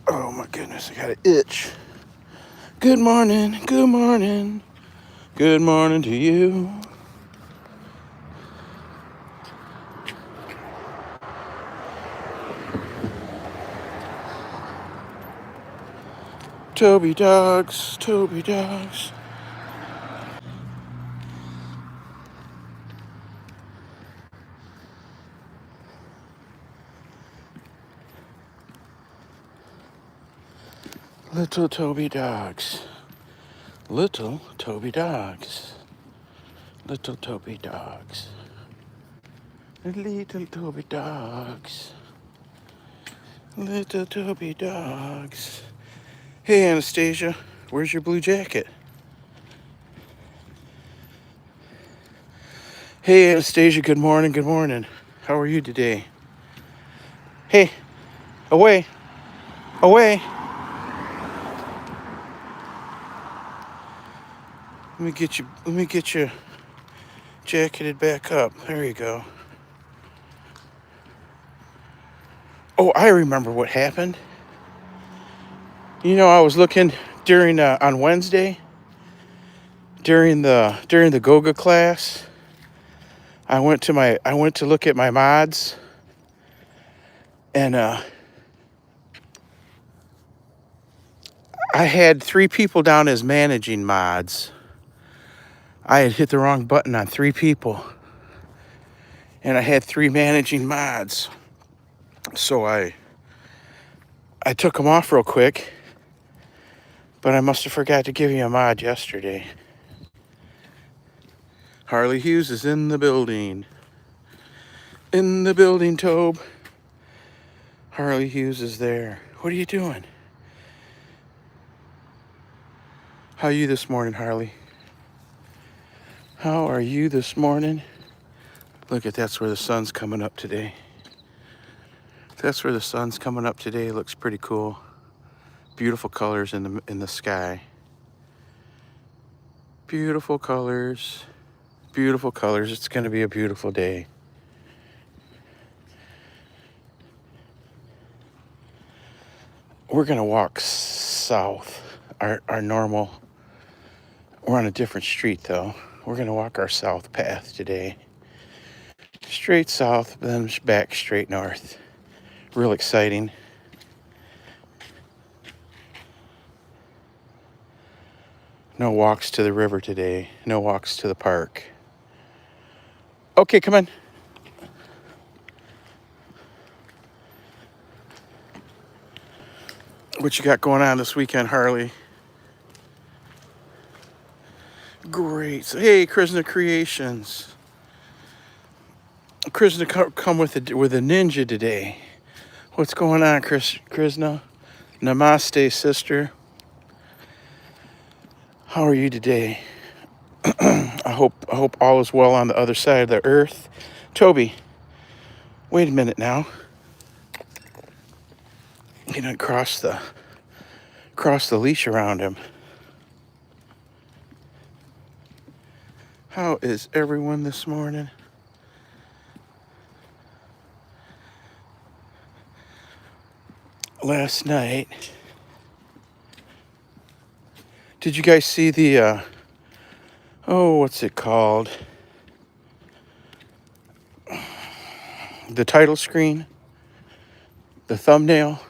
Oh my goodness, I got an itch. Good morning, good morning, good morning to you. Toby dogs, Toby dogs. Little Toby dogs. Little Toby dogs. Little Toby dogs. Little Toby dogs. Little Toby dogs. Hey Anastasia, where's your blue jacket? Hey Anastasia, good morning, good morning. How are you today? Hey, away, away. Let me get you jacketed back up. There you go. Oh, I remember what happened. You know, I was looking during on Wednesday during the Goga class. I went to look at my mods, and I had 3 people down as managing mods. I had hit the wrong button on 3 people, and I had 3 managing mods. So I took them off real quick, but I must have forgot to give you a mod yesterday. Harley Hughes is in the building. In the building, Tobe. Harley Hughes is there. What are you doing? How are you this morning, Harley? How are you this morning? Look at that's where the sun's coming up today. That's where the sun's coming up today. It looks pretty cool. Beautiful colors in the sky. Beautiful colors. Beautiful colors. It's going to be a beautiful day. We're going to walk south. Our normal. We're on a different street though. We're going to walk our south path today. Straight south, then back straight north. Real exciting. No walks to the river today. No walks to the park. Okay, come on. What you got going on this weekend, Harley? Great. So, hey, Krishna Creations. Krishna come with a ninja today. What's going on, Krishna? Namaste, sister. How are you today? I hope all is well on the other side of the earth. Toby, wait a minute now. You know, cross the leash around him. How is everyone this morning? Last night, did you guys see the what's it called? The title screen, the thumbnail.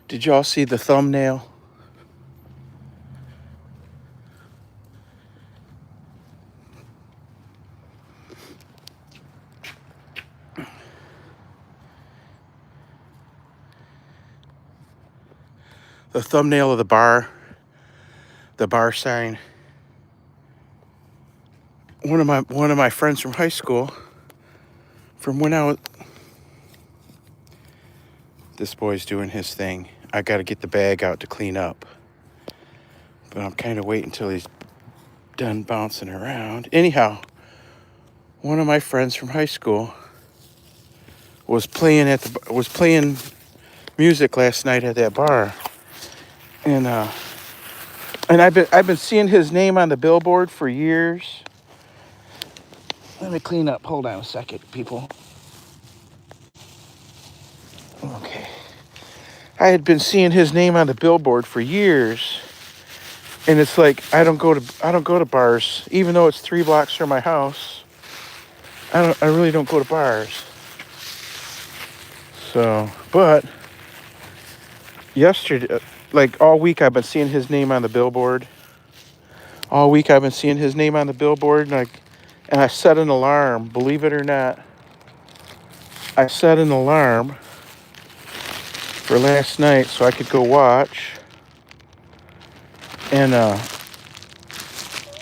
Did y'all see the thumbnail? The thumbnail of the bar sign. One of my friends from high school, from when I was. This boy's doing his thing. I got to get the bag out to clean up, but I'm kind of waiting until he's done bouncing around. Anyhow, one of my friends from high school was playing music last night at that bar, and I've been seeing his name on the billboard for years. Let me clean up. Hold on a second, people. I had been seeing his name on the billboard for years, and it's like I don't go to bars, even though it's 3 blocks from my house. I really don't go to bars. So, but yesterday, like all week, I've been seeing his name on the billboard. All week, I've been seeing his name on the billboard, and I set an alarm. Believe it or not, I set an alarm for last night so I could go watch. And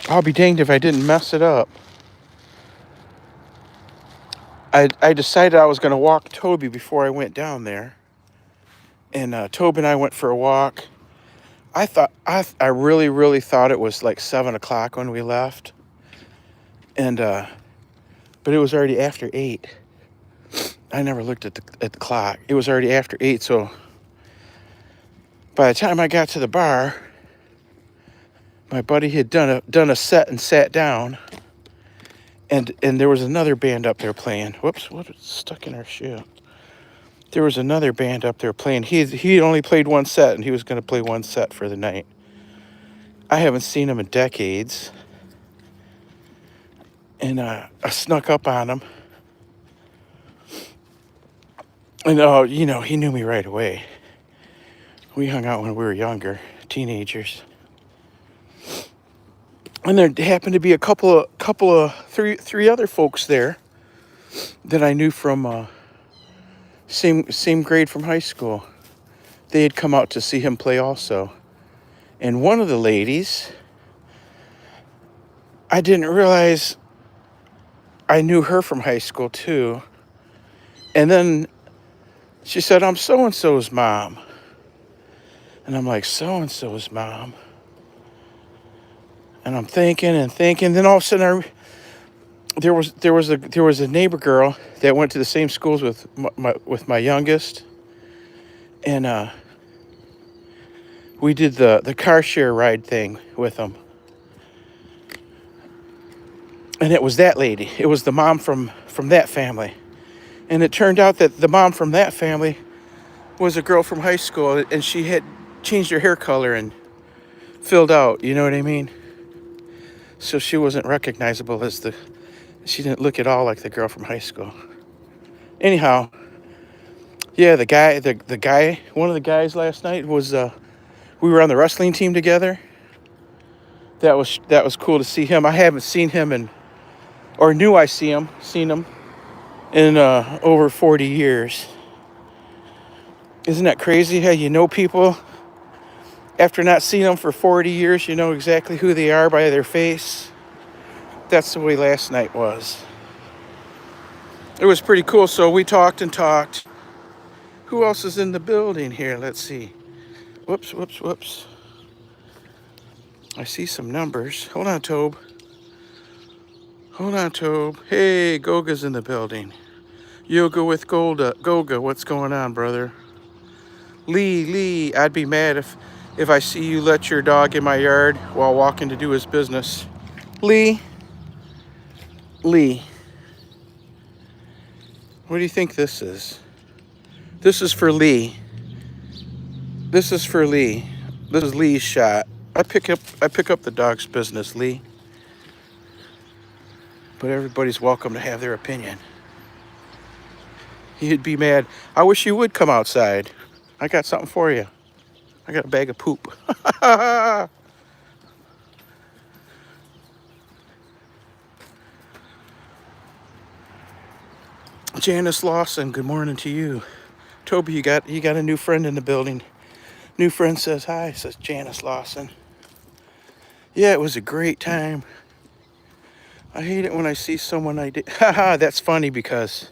I'll be danged if I didn't mess it up. I decided I was going to walk Toby before I went down there. And Toby and I went for a walk. I really, really thought it was like 7 o'clock when we left. And, but it was already after 8. I never looked at the clock. It was already after 8. So by the time I got to the bar, my buddy had done a set and sat down. And there was another band up there playing. Whoops, what was stuck in our shit? There was another band up there playing. He only played one set, and he was going to play one set for the night. I haven't seen him in decades. And I snuck up on him. And, he knew me right away. We hung out when we were younger, teenagers. And there happened to be a couple of three other folks there that I knew from same grade from high school. They had come out to see him play also. And one of the ladies, I didn't realize I knew her from high school too. And then she said, "I'm so-and-so's mom." And I'm like, "So-and-so's mom?" And I'm thinking. Then all of a sudden, there was a neighbor girl that went to the same schools with my youngest, and we did the car share ride thing with them. And it was that lady. It was the mom from that family. And it turned out that the mom from that family was a girl from high school, and she had changed her hair color and filled out, you know what I mean? So she wasn't recognizable she didn't look at all like the girl from high school. Anyhow, yeah, the guy, one of the guys last night was, we were on the wrestling team together. That was cool to see him. I haven't seen him knew I seen him in over 40 years. Isn't that crazy how you know people after not seeing them for 40 years, you know exactly who they are by their face? That's the way last night was. It was pretty cool. So we talked and talked. Who else is in the building here? Let's see. Whoops. I see some numbers. Hold on, Tobe. Hey, Goga's in the building. Yoga with Goga, what's going on, brother? Lee, I'd be mad if I see you let your dog in my yard while walking to do his business. Lee, what do you think this is? This is for Lee. This is Lee's shot. I pick up the dog's business, Lee. But everybody's welcome to have their opinion. You'd be mad. I wish you would come outside. I got something for you. I got a bag of poop. Janice Lawson, good morning to you. Toby, you got a new friend in the building. New friend says hi, says Janice Lawson. Yeah, it was a great time. I hate it when I see someone I did. Haha, that's funny because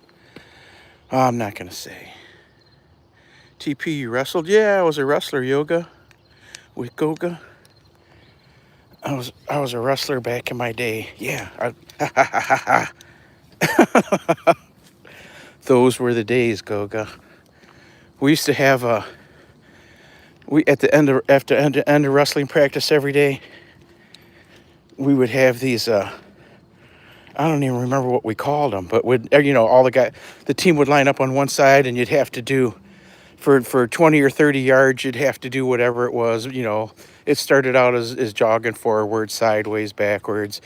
I'm not gonna say. TP, you wrestled? Yeah, I was a wrestler, yoga with Goga. I was a wrestler back in my day. Yeah. Those were the days, Goga. We used to have after end of wrestling practice every day, we would have these I don't even remember what we called them, but all the team would line up on one side, and you'd have to do For 20 or 30 yards, you'd have to do whatever it was. It started out as jogging forward, sideways, backwards,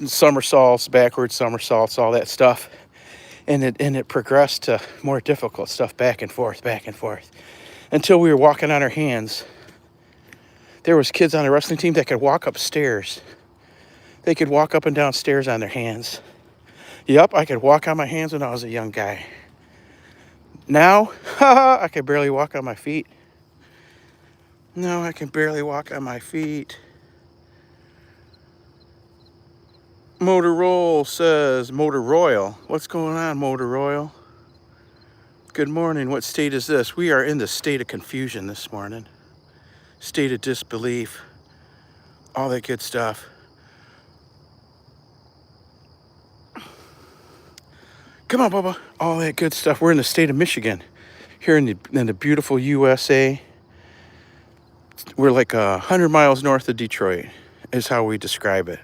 somersaults, backwards somersaults, all that stuff. And it progressed to more difficult stuff, back and forth, until we were walking on our hands. There was kids on the wrestling team that could walk upstairs. They could walk up and down stairs on their hands. Yep, I could walk on my hands when I was a young guy. Now, I can barely walk on my feet. No, I can barely walk on my feet. Motor says, Motor Royal. What's going on, Motor Royal? Good morning. What state is this? We are in the state of confusion this morning. State of disbelief. All that good stuff. Come on, Bubba. All that good stuff. We're in the state of Michigan. Here in the beautiful USA. We're like 100 miles north of Detroit is how we describe it.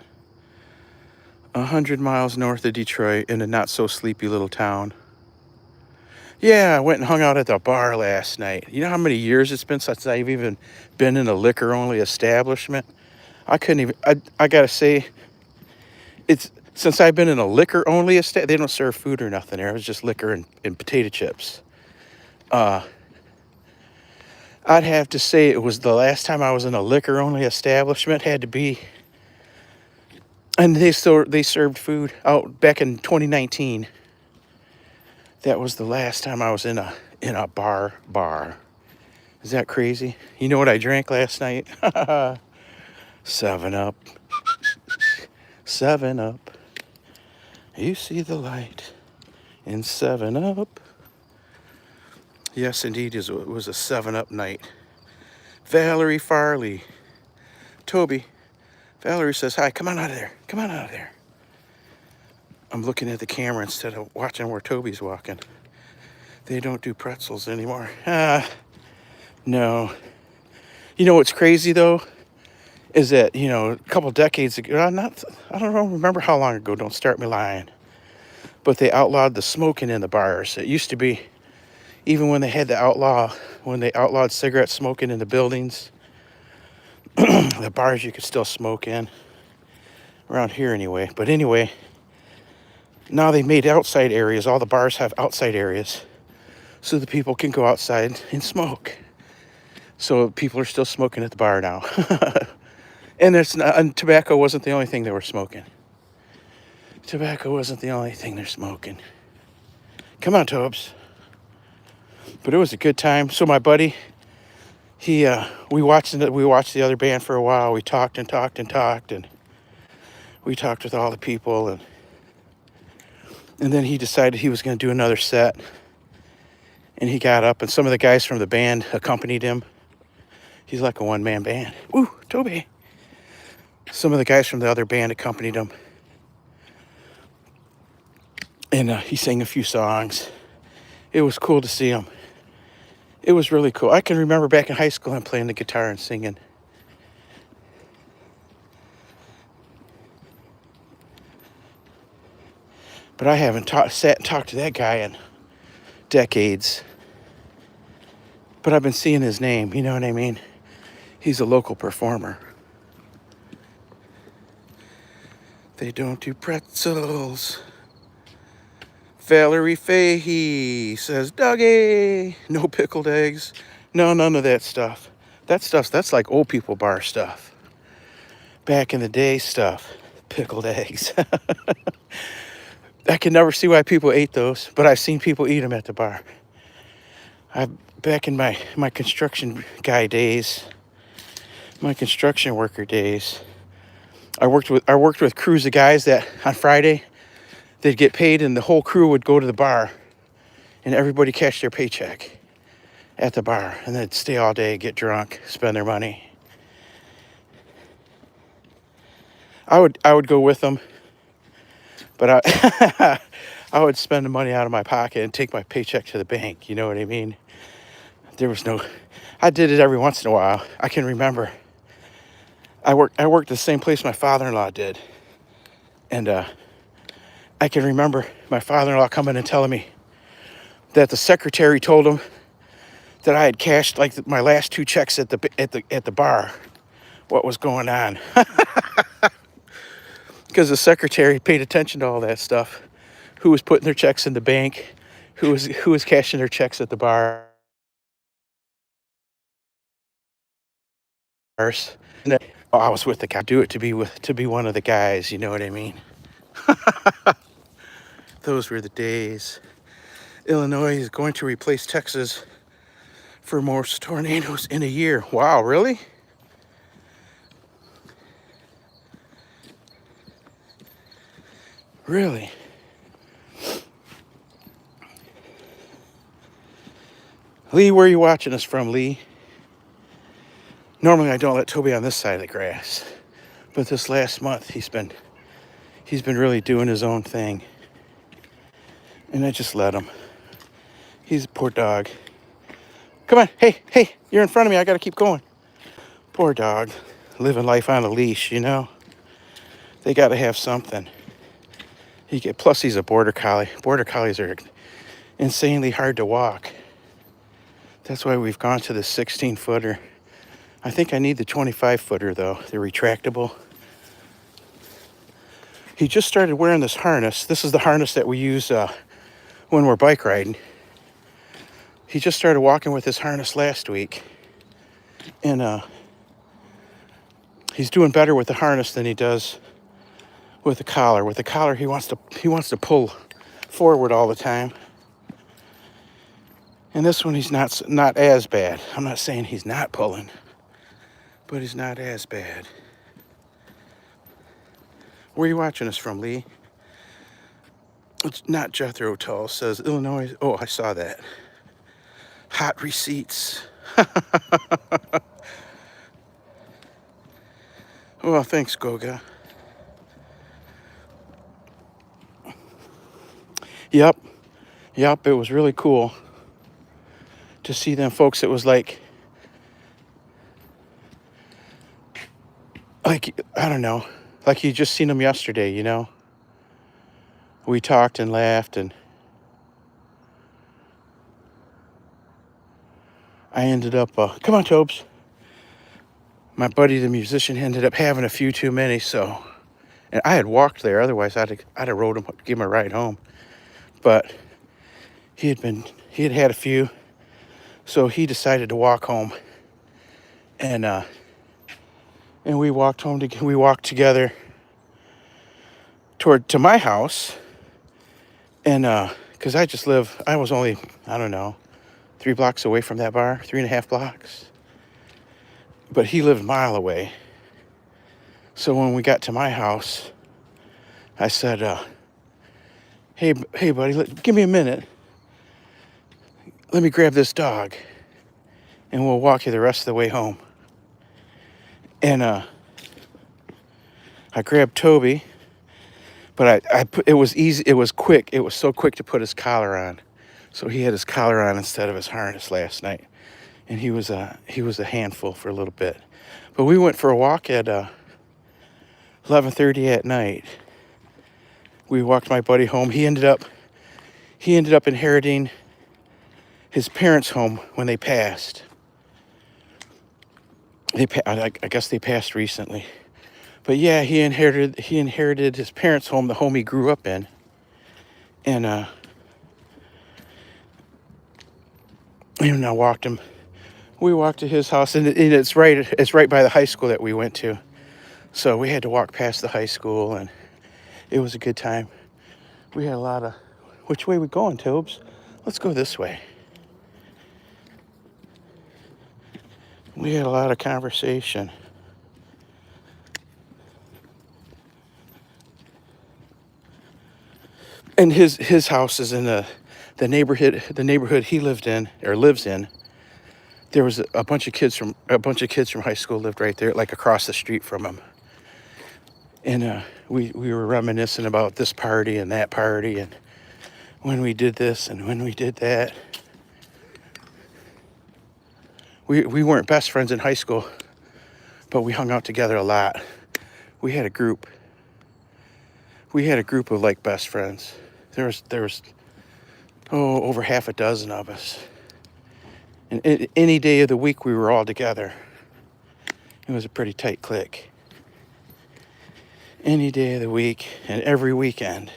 100 miles north of Detroit in a not so sleepy little town. Yeah, I went and hung out at the bar last night. You know how many years it's been since I've even been in a liquor only establishment? I couldn't even, I gotta say, it's since I've been in a liquor only establishment, they don't serve food or nothing there. It was just liquor and potato chips. I'd have to say it was the last time I was in a liquor only establishment, had to be. And they served food out back in 2019. That was the last time I was in a bar. Is that crazy? You know what I drank last night? 7-Up. 7-Up. You see the light in 7-Up. Yes, indeed, it was a 7-Up night. Valerie Farley. Toby. Valerie says, hi, come on out of there. Come on out of there. I'm looking at the camera instead of watching where Toby's walking. They don't do pretzels anymore. No. You know what's crazy, though? Is that, a couple decades ago, I don't remember how long ago, don't start me lying. But they outlawed the smoking in the bars. It used to be, even when they outlawed cigarette smoking in the buildings, the bars you could still smoke in. Around here anyway. But anyway, now they made outside areas. All the bars have outside areas so the people can go outside and smoke. So people are still smoking at the bar now. And tobacco wasn't the only thing they were smoking. Tobacco wasn't the only thing they're smoking. Come on, Tobes. But it was a good time. So my buddy, we watched the other band for a while. We talked, and we talked with all the people, and then he decided he was going to do another set. And he got up, and some of the guys from the band accompanied him. He's like a one-man band. Woo, Toby. Some of the guys from the other band accompanied him. And he sang a few songs. It was cool to see him. It was really cool. I can remember back in high school him playing the guitar and singing. But I haven't sat and talked to that guy in decades. But I've been seeing his name, you know what I mean? He's a local performer. They don't do pretzels. Valerie Fahey says, Dougie, no pickled eggs. No, none of that stuff. That's like old people bar stuff. Back in the day stuff. Pickled eggs. I can never see why people ate those, but I've seen people eat them at the bar. Back in my construction guy days, my construction worker days, I worked with crews of guys that on Friday, they'd get paid and the whole crew would go to the bar and everybody cashed their paycheck at the bar and they'd stay all day, get drunk, spend their money. I would go with them, but I would spend the money out of my pocket and take my paycheck to the bank. You know what I mean? I did it every once in a while. I can remember. I worked the same place my father-in-law did. And I can remember my father-in-law coming and telling me that the secretary told him that I had cashed like my last 2 checks at the bar. What was going on? Because the secretary paid attention to all that stuff. Who was putting their checks in the bank? Who was cashing their checks at the bars? And then, oh, I was with the guy. Do it to be one of the guys. You know what I mean? Those were the days. Illinois is going to replace Texas for most tornadoes in a year. Wow, really? Really? Lee, where are you watching us from, Lee? Normally I don't let Toby on this side of the grass, but this last month he's been really doing his own thing, and I just let him. He's a poor dog. Come on, hey, you're in front of me. I gotta keep going. Poor dog, living life on a leash. They gotta have something. Plus he's a border collie. Border collies are insanely hard to walk. That's why we've gone to the 16-footer. I think I need the 25-footer though, the retractable. He just started wearing this harness. This is the harness that we use when we're bike riding. He just started walking with his harness last week, and he's doing better with the harness than he does with the collar. With the collar, he wants to pull forward all the time. And this one, he's not as bad. I'm not saying he's not pulling, but he's not as bad. Where are you watching us from, Lee? It's not Jethro Tull. Says Illinois. Oh, I saw that. Hot receipts. Well, thanks, Goga. Yep. It was really cool to see them folks. It was like I don't know, like you just seen them yesterday. We talked and laughed, and I ended up, come on, Tobes. My buddy, the musician, ended up having a few too many, so, and I had walked there. Otherwise, I'd have rode him, give him a ride home. But he had had a few, so he decided to walk home, and we walked home. We walked together to my house, and because I was only, I don't know, 3 blocks away from that bar, 3.5 blocks. But he lived a mile away. So when we got to my house, I said, hey buddy, give me a minute. Let me grab this dog, and we'll walk you the rest of the way home. And I grabbed Toby, but it was easy. It was quick. It was so quick to put his collar on. So he had his collar on instead of his harness last night. And he was a handful for a little bit. But we went for a walk at 11:30 at night. We walked my buddy home. He ended up inheriting his parents' home when they passed. I guess they passed recently. But yeah, he inherited his parents' home, the home he grew up in. And I walked him. We walked to his house, and it's right by the high school that we went to. So we had to walk past the high school, and it was a good time. We had a lot of, which way we going, Tobes? Let's go this way. We had a lot of conversation. And his house is in the neighborhood he lived in or lives in. There was a bunch of kids from high school lived right there, like across the street from him. And we were reminiscing about this party and that party, and when we did this and when we did that. We weren't best friends in high school, but we hung out together a lot. We had a group of like best friends. There was over half a dozen of us. And any day of the week we were all together. It was a pretty tight clique. Any day of the week and every weekend.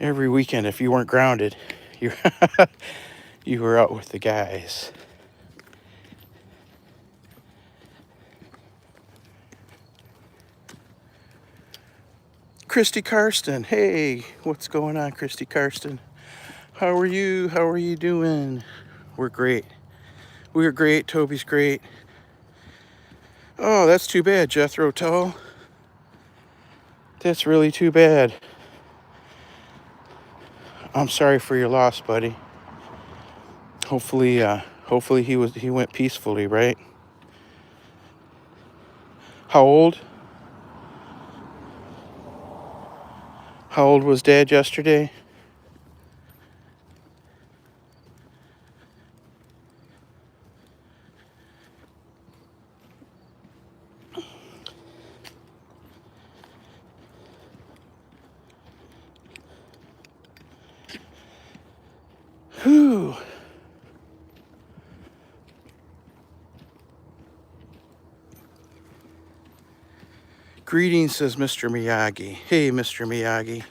Every weekend, if you weren't grounded, you you were out with the guys. Christy Karsten. Hey, what's going on, Christy Karsten? How are you? How are you doing? We're great. We're great. Toby's great. Oh, that's too bad, Jethro Tull. That's really too bad. I'm sorry for your loss, buddy. Hopefully he went peacefully, right? How old? How old was Dad yesterday? Whew. Greetings, says Mr. Miyagi. Hey, Mr. Miyagi.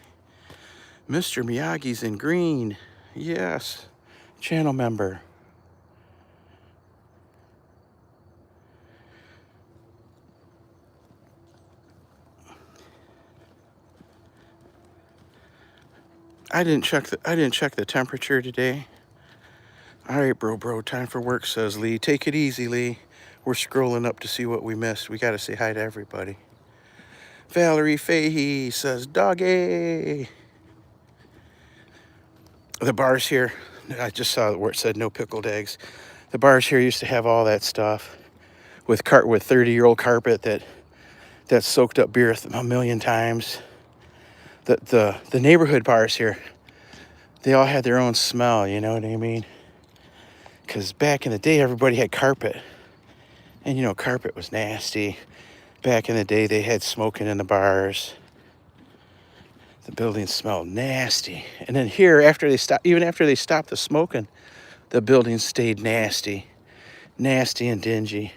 Mr. Miyagi's in green. Yes. Channel member. I didn't check the temperature today. All right, bro. Time for work, says Lee. Take it easy, Lee. We're scrolling up to see what we missed. We got to say hi to everybody. Valerie Fahey says, doggy. The bars here, I just saw where it said no pickled eggs. The bars here used to have all that stuff with 30-year-old carpet that soaked up beer a million times. The neighborhood bars here, they all had their own smell, you know what I mean? Because back in the day, everybody had carpet. And, carpet was nasty. Back in the day, they had smoking in the bars. The buildings smelled nasty. And then here, even after they stopped the smoking, the buildings stayed nasty. Nasty and dingy.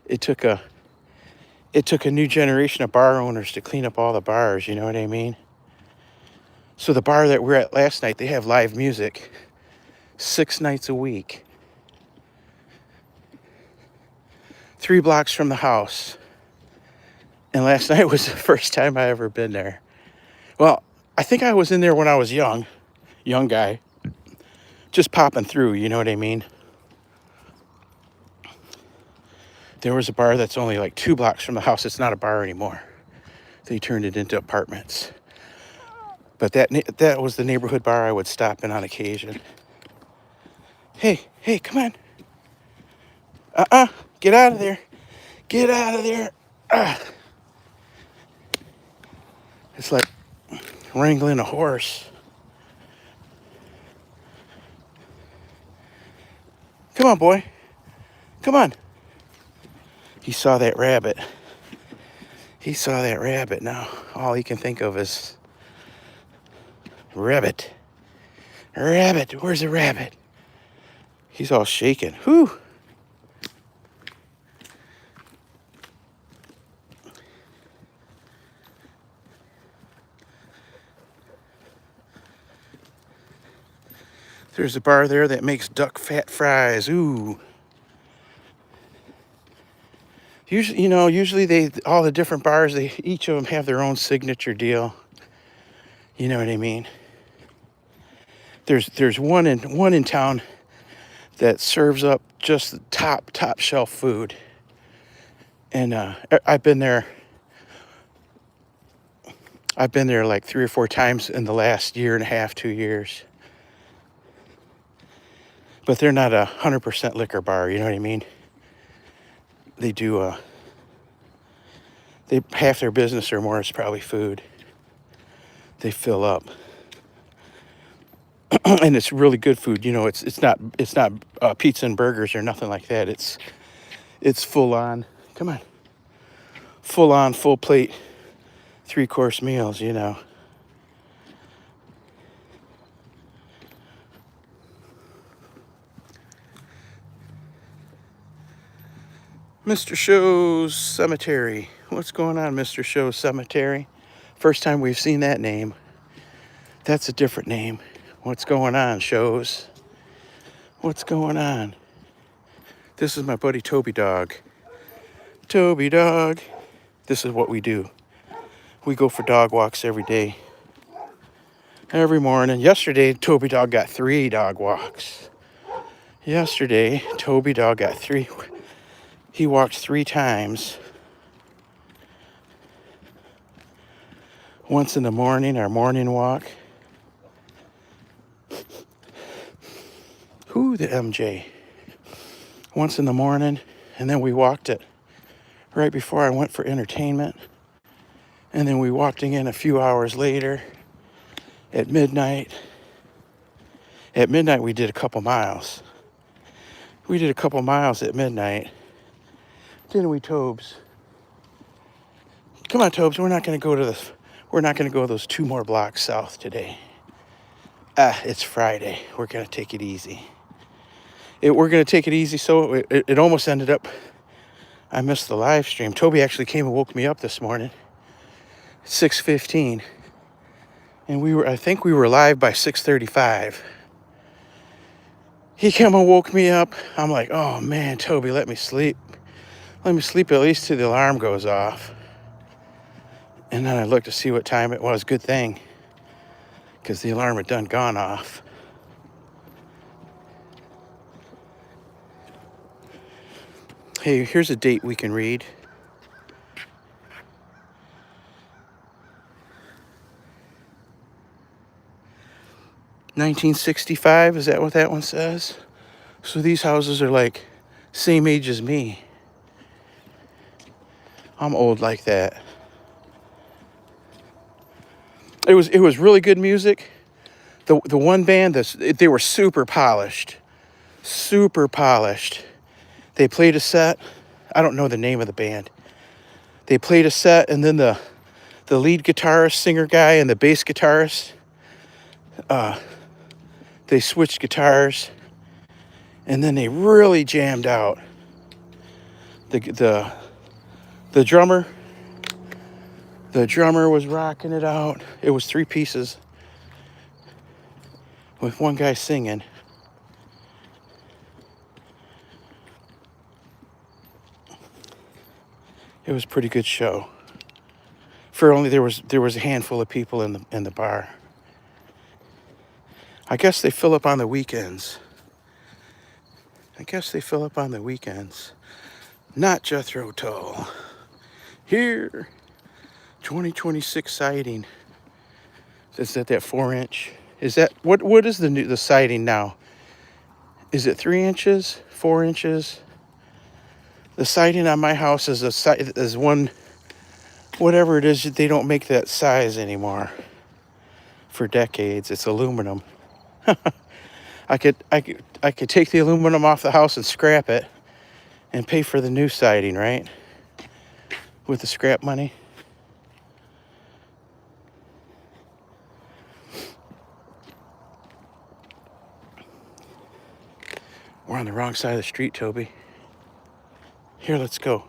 It took a new generation of bar owners to clean up all the bars, you know what I mean? So the bar that we're at last night, they have live music 6 nights a week. 3 blocks from the house. And last night was the first time I ever been there. Well, I think I was in there when I was young guy, just popping through, you know what I mean? There was a bar that's only like 2 blocks from the house. It's not a bar anymore. They turned it into apartments. But that was the neighborhood bar I would stop in on occasion. Hey, come on. Get out of there. Get out of there. It's like wrangling a horse. Come on, boy. Come on. He saw that rabbit. Now all he can think of is rabbit. Where's the rabbit? He's all shaking. Whew. There's a bar there that makes duck fat fries. Ooh. Usually all the different bars, each of them have their own signature deal. You know what I mean? There's one in town that serves up just the top shelf food. And I've been there like 3 or 4 times in the last year and a half, 2 years. But they're not 100% liquor bar, you know what I mean? They do half their business or more is probably food. They fill up. And it's really good food. It's not pizza and burgers or nothing like that. It's full on. Come on. Full on, full plate, 3-course meals, Mr. Show's Cemetery. What's going on, Mr. Show's Cemetery? First time we've seen that name. That's a different name. What's going on, Shows? What's going on? This is my buddy Toby Dog. Toby Dog. This is what we do. We go for dog walks every day. Every morning. Yesterday, Toby Dog got 3 dog walks. Yesterday, Toby Dog got 3. He walked 3 times. Once in the morning, our morning walk. Who the MJ? Once in the morning, and then we walked it right before I went for entertainment. And then we walked again a few hours later at midnight. At midnight, we did a couple miles. We did a couple miles at midnight. Didn't we, Tobes? Come on, Tobes. We're not going to go those 2 more blocks south today. It's Friday. We're going to take it easy. We're going to take it easy. So it almost ended up, I missed the live stream. Toby actually came and woke me up this morning at 6:15. And I think we were live by 6:35. He came and woke me up. I'm like, oh man, Toby, let me sleep. Let me sleep at least till the alarm goes off. And then I looked to see what time it was. Good thing, because the alarm had gone off. Hey, here's a date we can read. $1965, is that what that one says? So these houses are like same age as me. I'm old like that. It was really good music. The one band, they were super polished. Super polished. They played a set. I don't know the name of the band. They played a set, and then the lead guitarist, singer guy, and the bass guitarist, they switched guitars, and then they really jammed out. The drummer was rocking it out. It was 3 pieces with one guy singing. It was a pretty good show. For only there was a handful of people in the bar. I guess they fill up on the weekends. Not Jethro Tull. Here, 2026 siding. Is that 4-inch? Is that what is the siding now? Is it 3 inches? 4 inches? The siding on my house is one, whatever it is, they don't make that size anymore. For decades, it's aluminum. I could take the aluminum off the house and scrap it and pay for the new siding, right? With the scrap money. We're on the wrong side of the street, Toby. Here, let's go.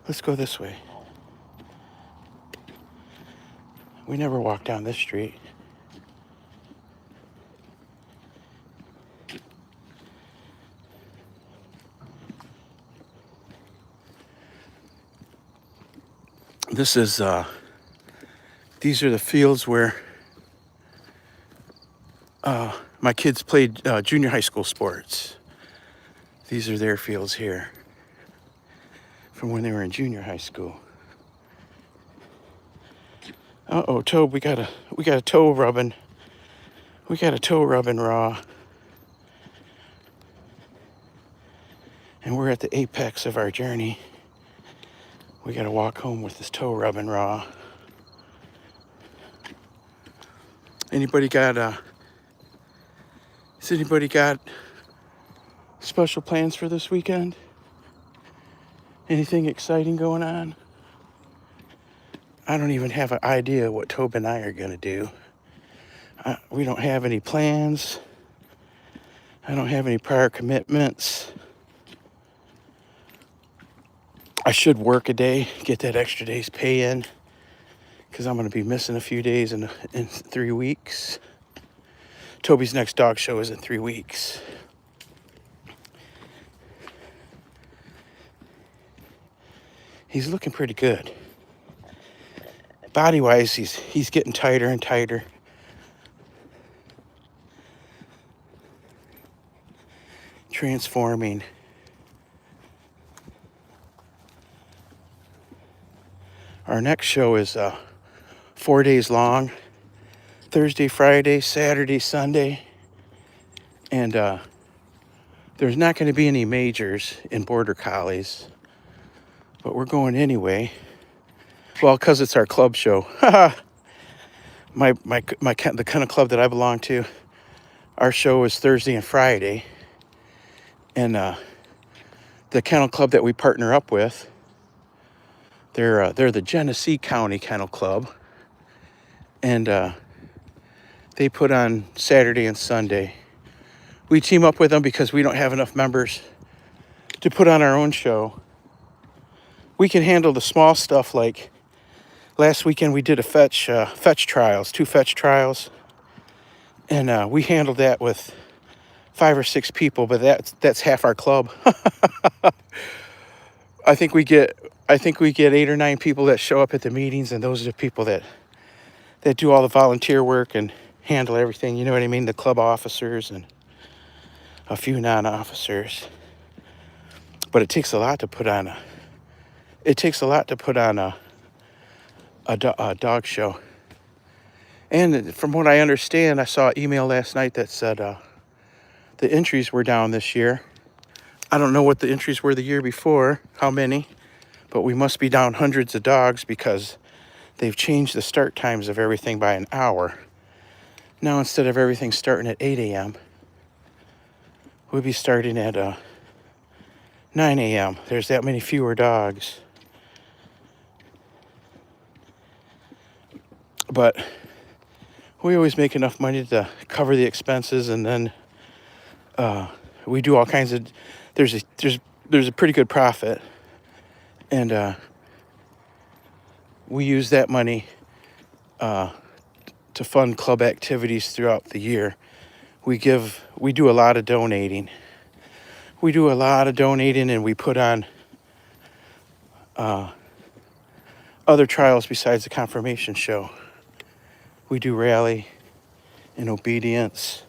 Let's go this way. We never walk down this street. These are the fields where my kids played junior high school sports. These are their fields here from when they were in junior high school. Uh-oh, Tobe, we got a toe rubbing. We got a toe rubbing raw. And we're at the apex of our journey. We got to walk home with this toe rubbing raw. Has anybody got special plans for this weekend? Anything exciting going on? I don't even have an idea what Tobe and I are going to do. We don't have any plans. I don't have any prior commitments. I should work a day, get that extra day's pay in, because I'm going to be missing a few days in 3 weeks. Toby's next dog show is in 3 weeks. He's looking pretty good. Body-wise, he's getting tighter and tighter. Transforming. Our next show is 4 days long. Thursday, Friday, Saturday, Sunday. And there's not going to be any majors in Border Collies. But we're going anyway. Well, because it's our club show. The kind of club that I belong to, our show is Thursday and Friday. And the kennel club that we partner up with, they're the Genesee County Kennel Club. And they put on Saturday and Sunday. We team up with them because we don't have enough members to put on our own show. We can handle the small stuff, like last weekend we did a fetch trials, 2 fetch trials. And we handled that with 5 or 6 people, but that's half our club. I think we get 8 or 9 people that show up at the meetings, and those are the people that do all the volunteer work and handle everything. You know what I mean? The club officers and a few non-officers. But it takes a lot to put on a dog show. And from what I understand, I saw an email last night that said the entries were down this year. I don't know what the entries were the year before, how many, but we must be down hundreds of dogs because they've changed the start times of everything by an hour. Now, instead of everything starting at 8 a.m., we'll be starting at 9 a.m. There's that many fewer dogs. But we always make enough money to cover the expenses, and then we do all kinds of. There's a pretty good profit, and we use that money to fund club activities throughout the year. We do a lot of donating. And we put on other trials besides the confirmation show. We do rally and obedience.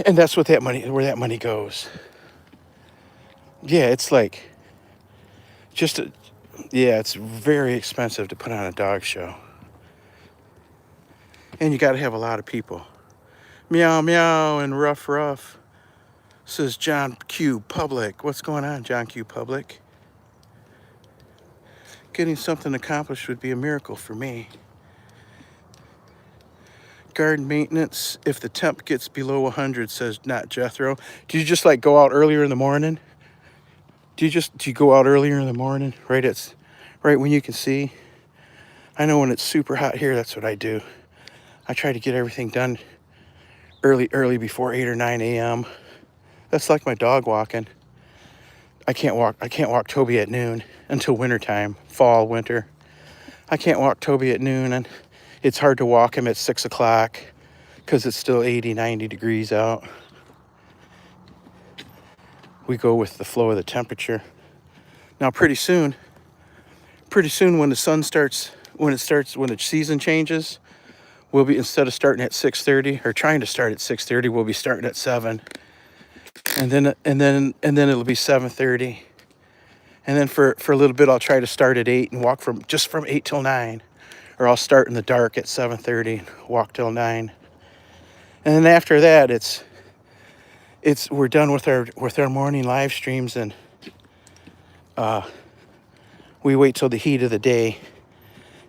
And that's where that money goes. Yeah, it's like it's very expensive to put on a dog show. And you got to have a lot of people. Meow, meow, and ruff, ruff. Says John Q. Public. What's going on, John Q. Public? Getting something accomplished would be a miracle for me. Garden maintenance, if the temp gets below 100, says not Jethro. Do you just like go out earlier in the morning? Do you go out earlier in the morning, right when you can see? I know when it's super hot here, that's what I do. I try to get everything done early before 8 or 9 a.m. That's like my dog walking. I can't walk Toby at noon until wintertime, fall, winter. I can't walk Toby at noon, and it's hard to walk him at 6 o'clock because it's still 80, 90 degrees out. We go with the flow of the temperature. Now, pretty soon when the season changes, we'll be, instead of starting at 6:30 or trying to start at 6:30, we'll be starting at 7. And then it'll be 7:30. And then for a little bit, I'll try to start at 8 and walk from 8 till 9. Or I'll start in the dark at 7:30 and walk till 9. And then after that, we're done with our morning live streams, and we wait till the heat of the day.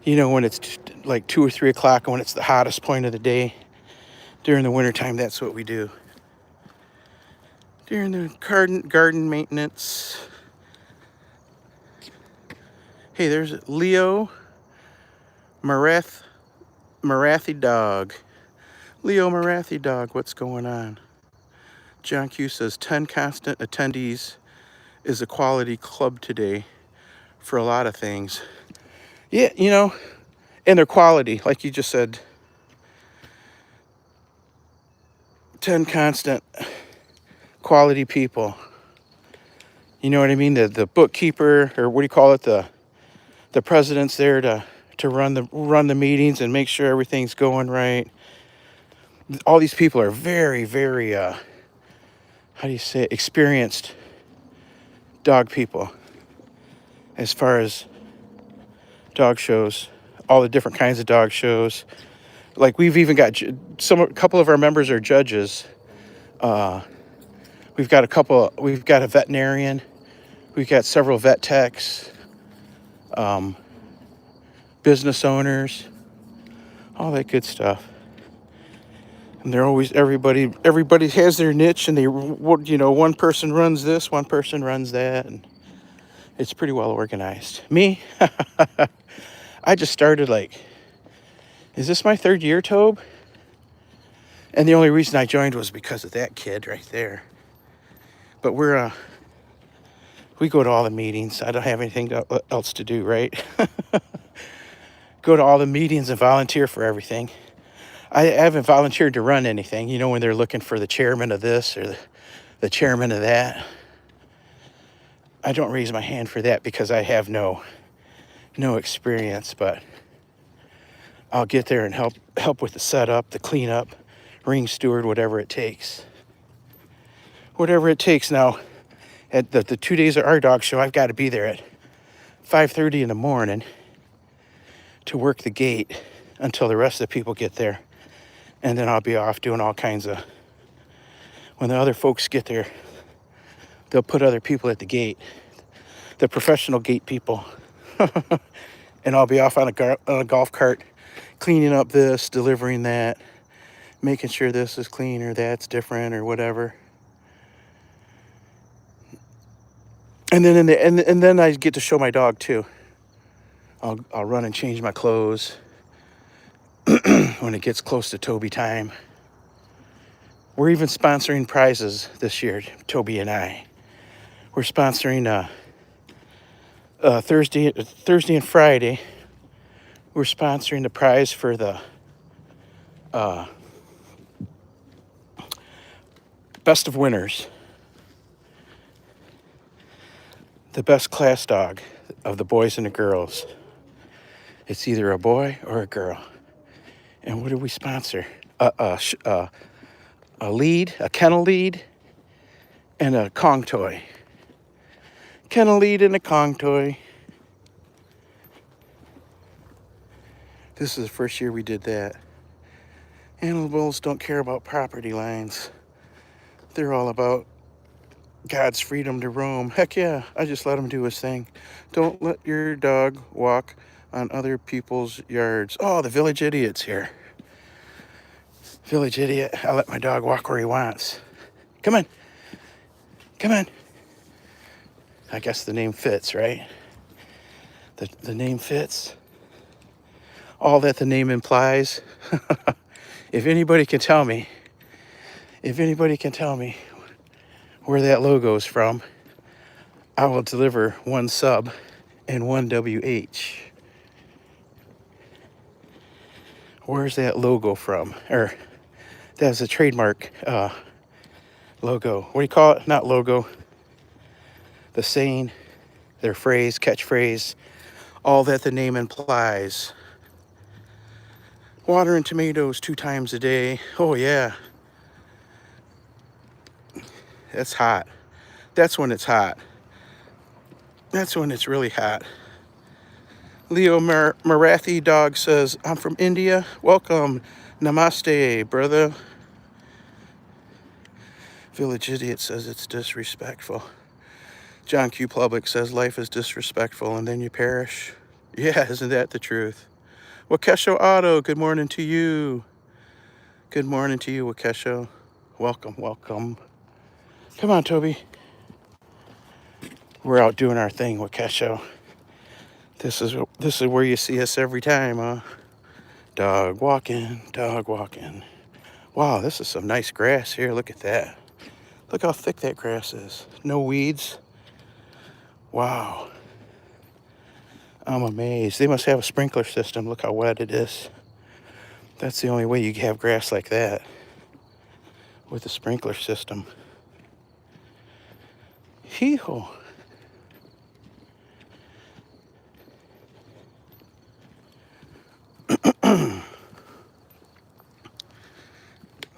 You know, when it's like 2 or 3 o'clock, and when it's the hottest point of the day during the wintertime, that's what we do. During the garden maintenance. Hey, there's Leo Marathi dog. Leo Marathi dog, what's going on? John Q says 10 constant attendees is a quality club today for a lot of things. Yeah, you know, and their quality, like you just said, 10 constant quality people. You know what I mean? The bookkeeper, or what do you call it? The president's there to run the meetings and make sure everything's going right. All these people are very, very how do you say it? Experienced dog people as far as dog shows, all the different kinds of dog shows. Like we've even got a couple of our members are judges. We've got a veterinarian. We've got several vet techs, business owners, all that good stuff. And they're always everybody has their niche, and one person runs this, one person runs that, and it's pretty well organized. Me, I just started is this my third year, Tobe? And the only reason I joined was because of that kid right there. But we go to all the meetings. I don't have anything else to do, right? Go to all the meetings and volunteer for everything. I haven't volunteered to run anything. You know, when they're looking for the chairman of this or the chairman of that. I don't raise my hand for that because I have no experience, but I'll get there and help with the setup, the cleanup, ring steward, whatever it takes. Whatever it takes. Now, at the 2 days of our dog show, I've got to be there at 5:30 in the morning to work the gate until the rest of the people get there. And then I'll be off doing all kinds of... When the other folks get there, they'll put other people at the gate, the professional gate people. And I'll be off on a golf cart, cleaning up this, delivering that, making sure this is clean or that's different or whatever. And then and then I get to show my dog too. I'll run and change my clothes when it gets close to Toby time. We're even sponsoring prizes this year, Toby and I. We're sponsoring Thursday and Friday. We're sponsoring the prize for the best of winners. The best class dog of the boys and the girls. It's either a boy or a girl. And what do we sponsor? A lead, a kennel lead, and a Kong toy. Kennel lead and a Kong toy. This is the first year we did that. Animals don't care about property lines. They're all about God's freedom to roam. Heck yeah, I just let him do his thing. Don't let your dog walk on other people's yards. Oh, the village idiot's here. Village idiot. I'll let my dog walk where he wants. Come on. Come on. I guess the name fits, right? The name fits. All that the name implies. If anybody can tell me where that logo's from, I will deliver one sub and one WH. Where's that logo from? Or that's a trademark logo. What do you call it? Not logo. The saying, their phrase, catchphrase, all that the name implies. Water and tomatoes 2 times a day. Oh yeah. That's hot. That's when it's hot. That's when it's really hot. Leo Marathi Dog says, I'm from India. Welcome. Namaste, brother. Village Idiot says it's disrespectful. John Q. Public says life is disrespectful and then you perish. Yeah, isn't that the truth? Wakesho Auto, good morning to you. Good morning to you, Wakesho. Welcome, welcome. Come on, Toby. We're out doing our thing, Wakesho. This is where you see us every time, huh? Dog walking, dog walking. Wow, this is some nice grass here. Look at that. Look how thick that grass is. No weeds. Wow. I'm amazed. They must have a sprinkler system. Look how wet it is. That's the only way you have grass like that, with a sprinkler system. Hee-haw.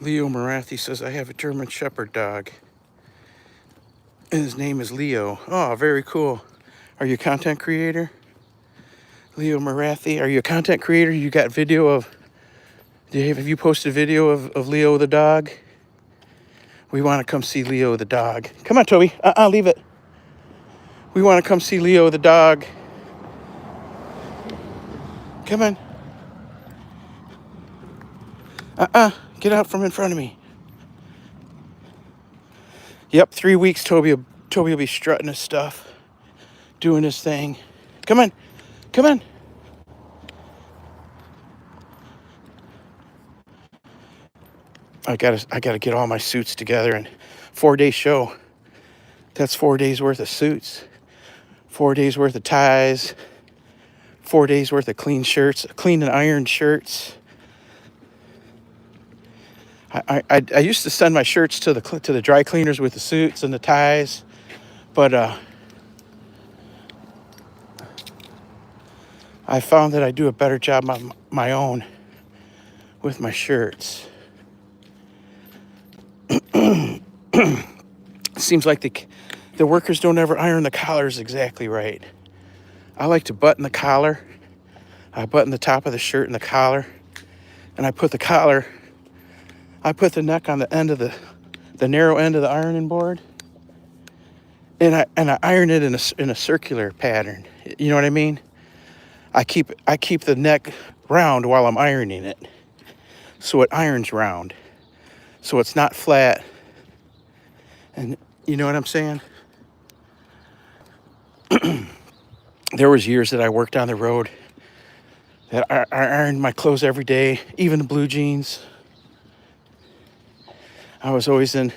Leo Marathi says, I have a German Shepherd dog. And his name is Leo. Oh, very cool. Are you a content creator? Leo Marathi, are you a content creator? You got video of, have you posted video of Leo the dog? We want to come see Leo the dog. Come on, Toby. Leave it. We want to come see Leo the dog. Come on. Get out from in front of me. Yep, 3 weeks, Toby will be strutting his stuff, doing his thing. Come on. Come on. I gotta get all my suits together, and 4-day show. That's 4 days worth of suits, 4 days worth of ties, 4 days worth of clean shirts, clean and ironed shirts. I used to send my shirts to the dry cleaners with the suits and the ties, but I found that I do a better job on my own with my shirts. Seems like the workers don't ever iron the collars exactly right. I like to button the collar. I button the top of the shirt and the collar, and I put the neck on the end of the narrow end of the ironing board, and I iron it in a circular pattern. You know what I mean? I keep the neck round while I'm ironing it, so it irons round, so it's not flat. And you know what I'm saying? There was years that I worked on the road that I ironed my clothes every day, even the blue jeans. I was always in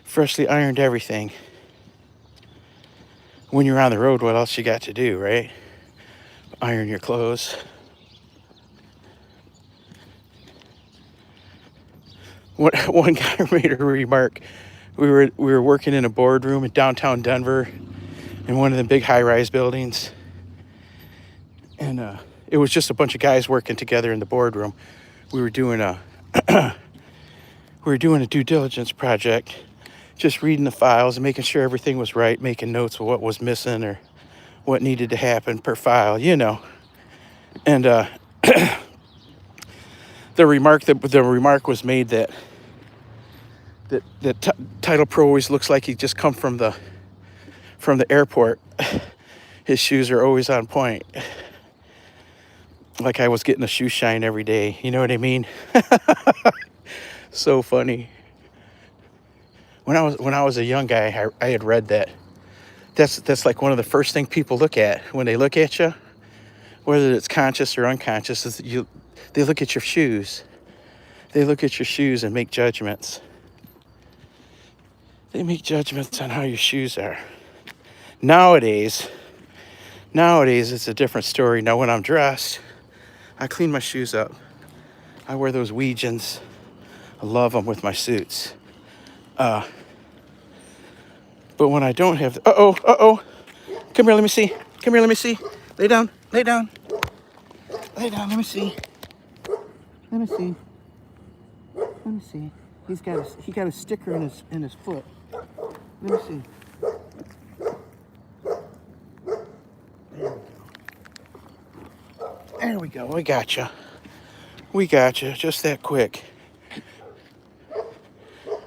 freshly ironed everything. When you're on the road, what else you got to do, right? Iron your clothes. One guy made a remark. We were working in a boardroom in downtown Denver, in one of the big high-rise buildings, and it was just a bunch of guys working together in the boardroom. We were doing a due diligence project, just reading the files and making sure everything was right, making notes of what was missing or what needed to happen per file, you know. And the remark was made that Titlepro always looks like he just come from the airport. His shoes are always on point. Like I was getting a shoe shine every day. You know what I mean? So funny. When I was a young guy, I had read that that's like one of the first things people look at when they look at you, whether it's conscious or unconscious, is they look at your shoes. They look at your shoes and make judgments. They make judgments on how your shoes are. Nowadays, it's a different story. Now, when I'm dressed, I clean my shoes up. I wear those Weegians. I love them with my suits. But when I don't have... Uh-oh. Come here, let me see. Lay down. Let me see. He got a sticker in his foot. Let me see. There we go. We got you. Just that quick.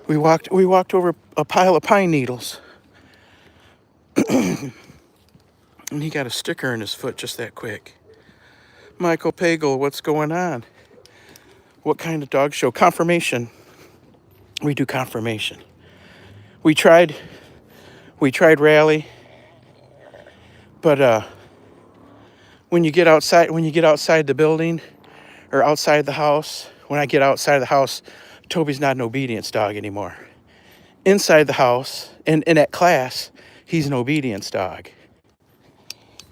We walked over a pile of pine needles. And he got a sticker in his foot just that quick. Michael Pagel, what's going on? What kind of dog show? Confirmation. We do confirmation. We tried rally, but when you get outside the building or outside the house, when I get outside of the house, Toby's not an obedience dog anymore. inside the house and at class, he's an obedience dog.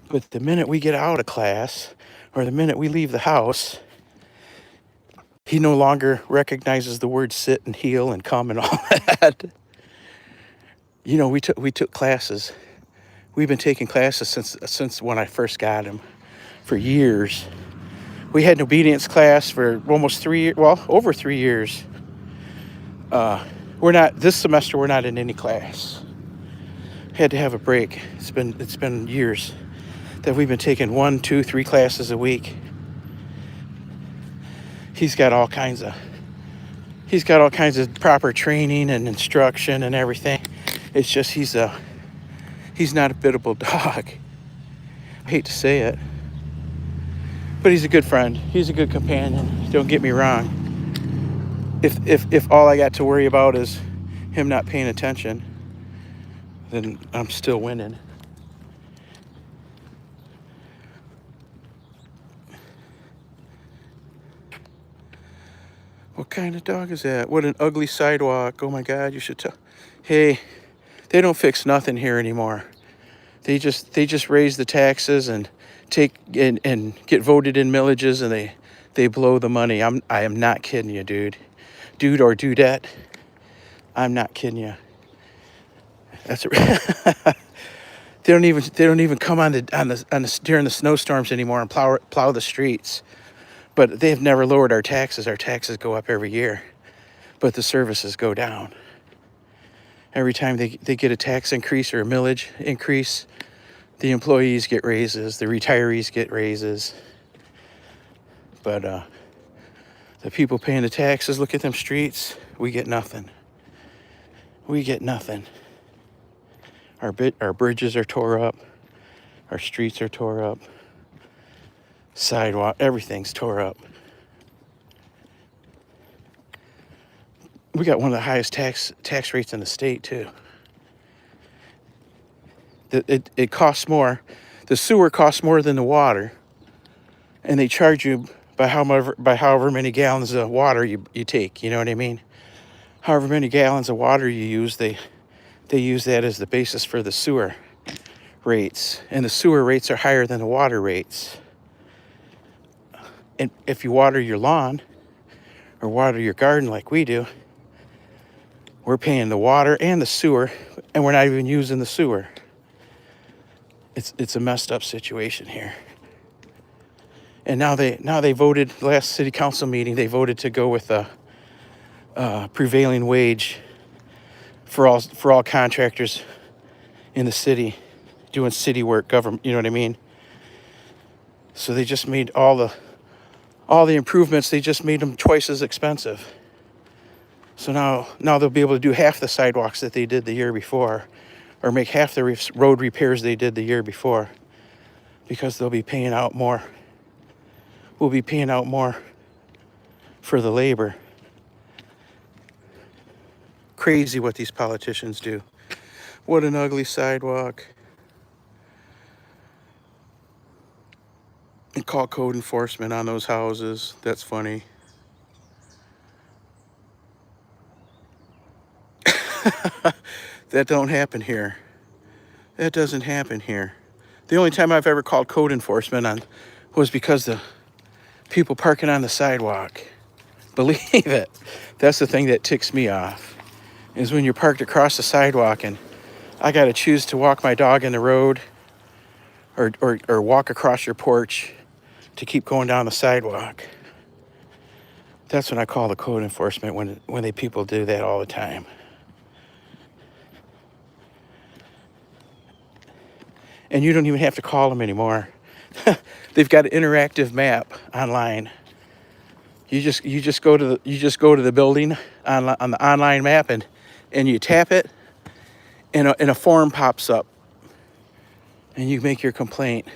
But the minute we get out of class or the minute we leave the house, he no longer recognizes the words sit and heel and come and all that. You know, we took classes. We've been taking classes since when I first got him, for years. We had an obedience class for almost 3 years, well, over 3 years. We're not, this semester, we're not in any class. Had to have a break. It's been years that we've been taking 1, 2, 3 classes a week. He's got all kinds of proper training and instruction and everything. It's just he's not a biddable dog. I hate to say it, but he's a good friend. He's a good companion. Don't get me wrong. If all I got to worry about is him not paying attention, then I'm still winning. What kind of dog is that? What an ugly sidewalk. Oh my God, you should tell. Hey, they don't fix nothing here anymore. They just raise the taxes and take and get voted in millages, and they blow the money. I am not kidding you, dude or dudette. I'm not kidding you. That's they don't even come on the during the snowstorms anymore and plow the streets. But they've never lowered our taxes. Our taxes go up every year, but the services go down. Every time they get a tax increase or a millage increase, the employees get raises, the retirees get raises. But the people paying the taxes, look at them streets, we get nothing. We get nothing. Our bridges are tore up. Our streets are tore up. Sidewalk, everything's tore up. We got one of the highest tax rates in the state too. It costs more. The sewer costs more than the water, and they charge you by however many gallons of water you take. You know what I mean? However many gallons of water you use, they use that as the basis for the sewer rates, and the sewer rates are higher than the water rates. And if you water your lawn or water your garden like we do, we're paying the water and the sewer, and we're not even using the sewer. It's a messed up situation here. And now they voted, last city council meeting, they voted to go with a prevailing wage for all contractors in the city doing city work, government, you know what I mean? So they just made all the improvements, they just made them twice as expensive. So now they'll be able to do half the sidewalks that they did the year before, or make half the road repairs they did the year before, because they'll be paying out more. We'll be paying out more for the labor. Crazy what these politicians do. What an ugly sidewalk. And call code enforcement on those houses. That's funny. That don't happen here. That doesn't happen here. The only time I've ever called code enforcement on was because the people parking on the sidewalk. Believe it. That's the thing that ticks me off, is when you're parked across the sidewalk and I got to choose to walk my dog in the road or walk across your porch to keep going down the sidewalk. That's when I call the code enforcement, when they people do that all the time. And you don't even have to call them anymore. They've got an interactive map online. You just go to the building on the online map and you tap it, and a form pops up, and you make your complaint,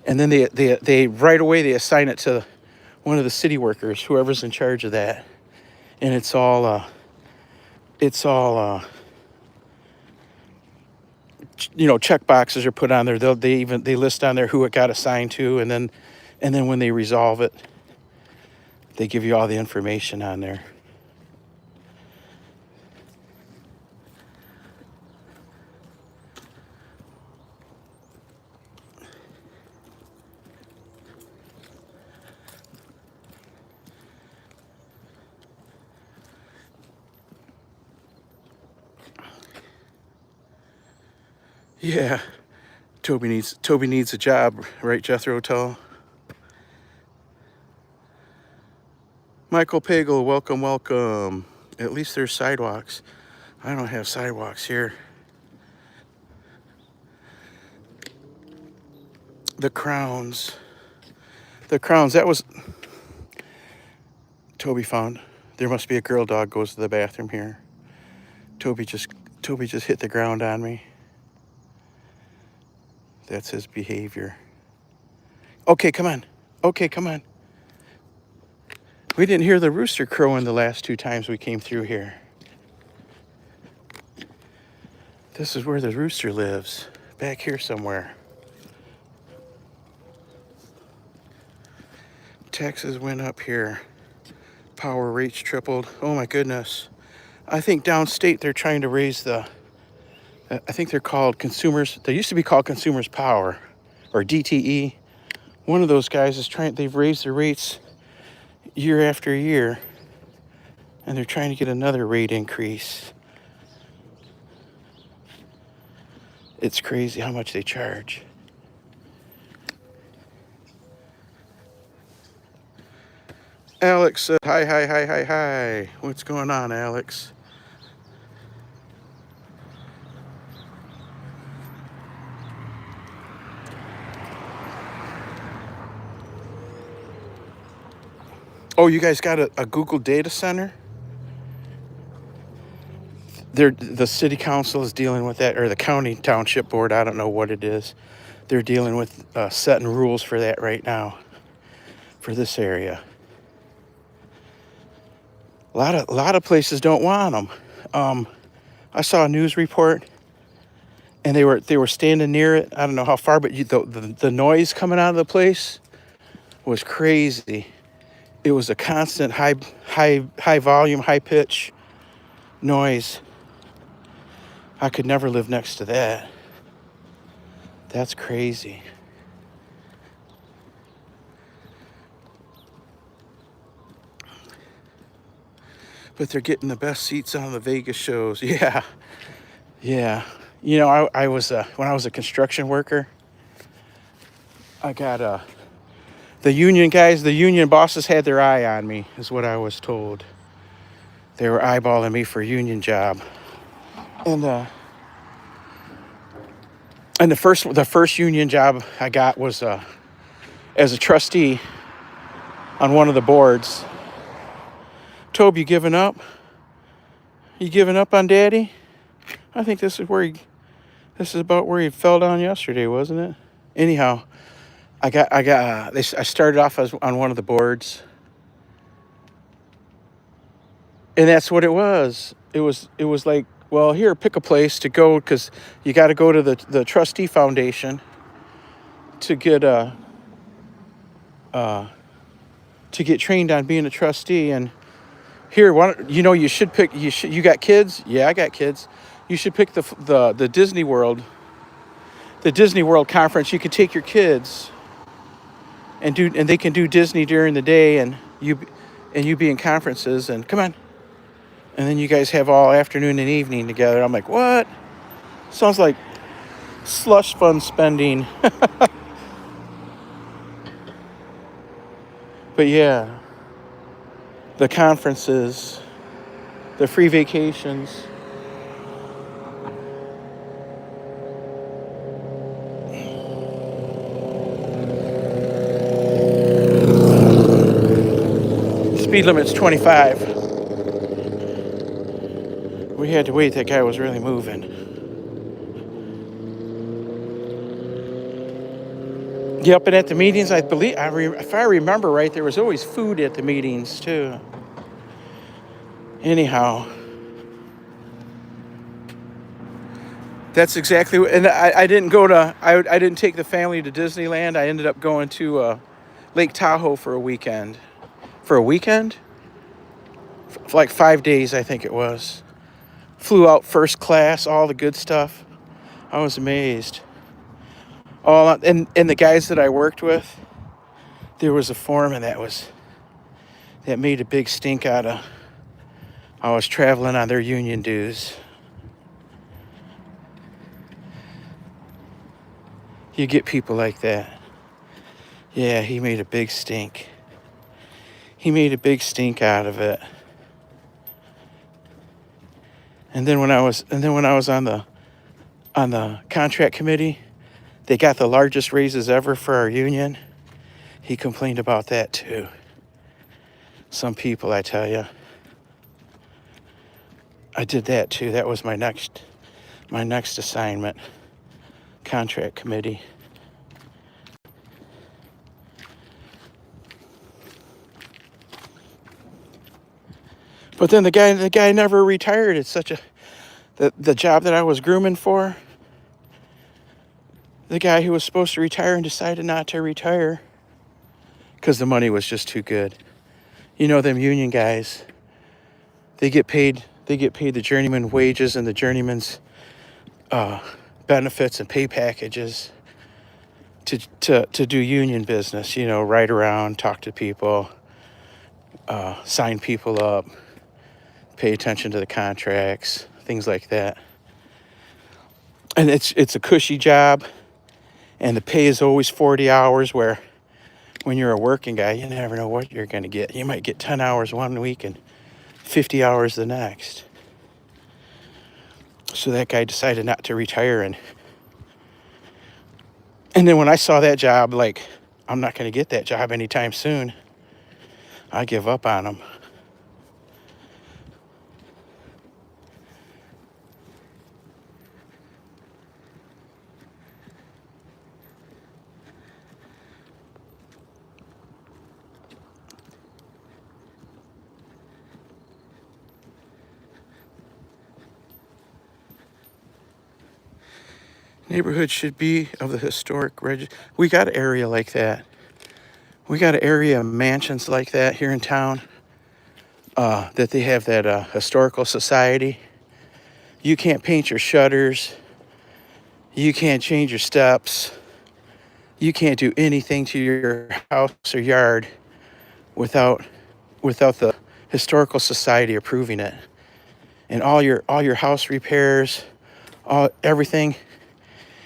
and then they right away they assign it to one of the city workers, whoever's in charge of that, and it's all check boxes are put on there. They list on there who it got assigned to, and then when they resolve it, they give you all the information on there. Yeah, Toby needs a job, right, Jethro Tull? Michael Pagel, welcome, welcome. At least there's sidewalks. I don't have sidewalks here. The Crowns. The Crowns, that was Toby found. There must be a girl dog goes to the bathroom here. Toby just hit the ground on me. That's his behavior. Okay, come on. Okay, come on. We didn't hear the rooster crowing the last 2 times we came through here. This is where the rooster lives. Back here somewhere. Taxes went up here. Power rates tripled. Oh my goodness. I think downstate they're trying to raise I think they're called consumers. They used to be called Consumers Power or DTE. One of those guys they've raised their rates year after year, and they're trying to get another rate increase. It's crazy how much they charge. Alex said, hi. What's going on, Alex? Oh, you guys got a Google data center? The city council is dealing with that, or the county township board, I don't know what it is. They're dealing with setting rules for that right now, for this area. A lot of places don't want them. I saw a news report, and they were standing near it. I don't know how far, but the noise coming out of the place was crazy. It was a constant high volume, high pitch noise. I could never live next to that. That's crazy. But they're getting the best seats on the Vegas shows. Yeah. You know, I was when I was a construction worker, I got the union bosses had their eye on me, is what I was told. They were eyeballing me for a union job. And the first union job I got was as a trustee on one of the boards. Toby, you giving up? You giving up on Daddy? I think this is about where he fell down yesterday, wasn't it? Anyhow, I started off on one of the boards, and that's what it was. It was like, well, here, pick a place to go, because you got to go to the trustee foundation to get trained on being a trustee. And here, you got kids? Yeah, I got kids. You should pick the Disney World. The Disney World conference. You could take your kids and they can do Disney during the day, and you be in conferences, and come on. And then you guys have all afternoon and evening together. I'm like, what? Sounds like slush fund spending. But yeah, the conferences, the free vacations. Speed limit's 25. We had to wait. That guy was really moving. Yep, and at the meetings, I believe, if I remember right, there was always food at the meetings too. Anyhow, that's exactly. And I didn't go to. I didn't take the family to Disneyland. I ended up going to Lake Tahoe for a weekend. For a weekend, for like 5 days, I think it was. Flew out first class, all the good stuff. I was amazed. And the guys that I worked with, there was a foreman that made a big stink out of. I was traveling on their union dues. You get people like that. Yeah, he made a big stink. He made a big stink out of it. And then when I was on the contract committee, they got the largest raises ever for our union. He complained about that too. Some people, I tell you. I did that too. That was my next assignment. Contract committee. But then the guy never retired. It's such a the job that I was grooming for. The guy who was supposed to retire and decided not to retire because the money was just too good. You know, them union guys, they get paid the journeyman wages and the journeyman's benefits and pay packages to do union business, you know, ride around, talk to people, sign people up, pay attention to the contracts, things like that. And it's a cushy job, and the pay is always 40 hours, where when you're a working guy, you never know what you're going to get. You might get 10 hours one week and 50 hours the next. So that guy decided not to retire, and then when I saw that job, like, I'm not going to get that job anytime soon, I give up on him. Neighborhood should be of the historic register. We got an area like that. We got an area of mansions like that here in town. That they have that historical society. You can't paint your shutters. You can't change your steps. You can't do anything to your house or yard without the historical society approving it. And all your house repairs, everything,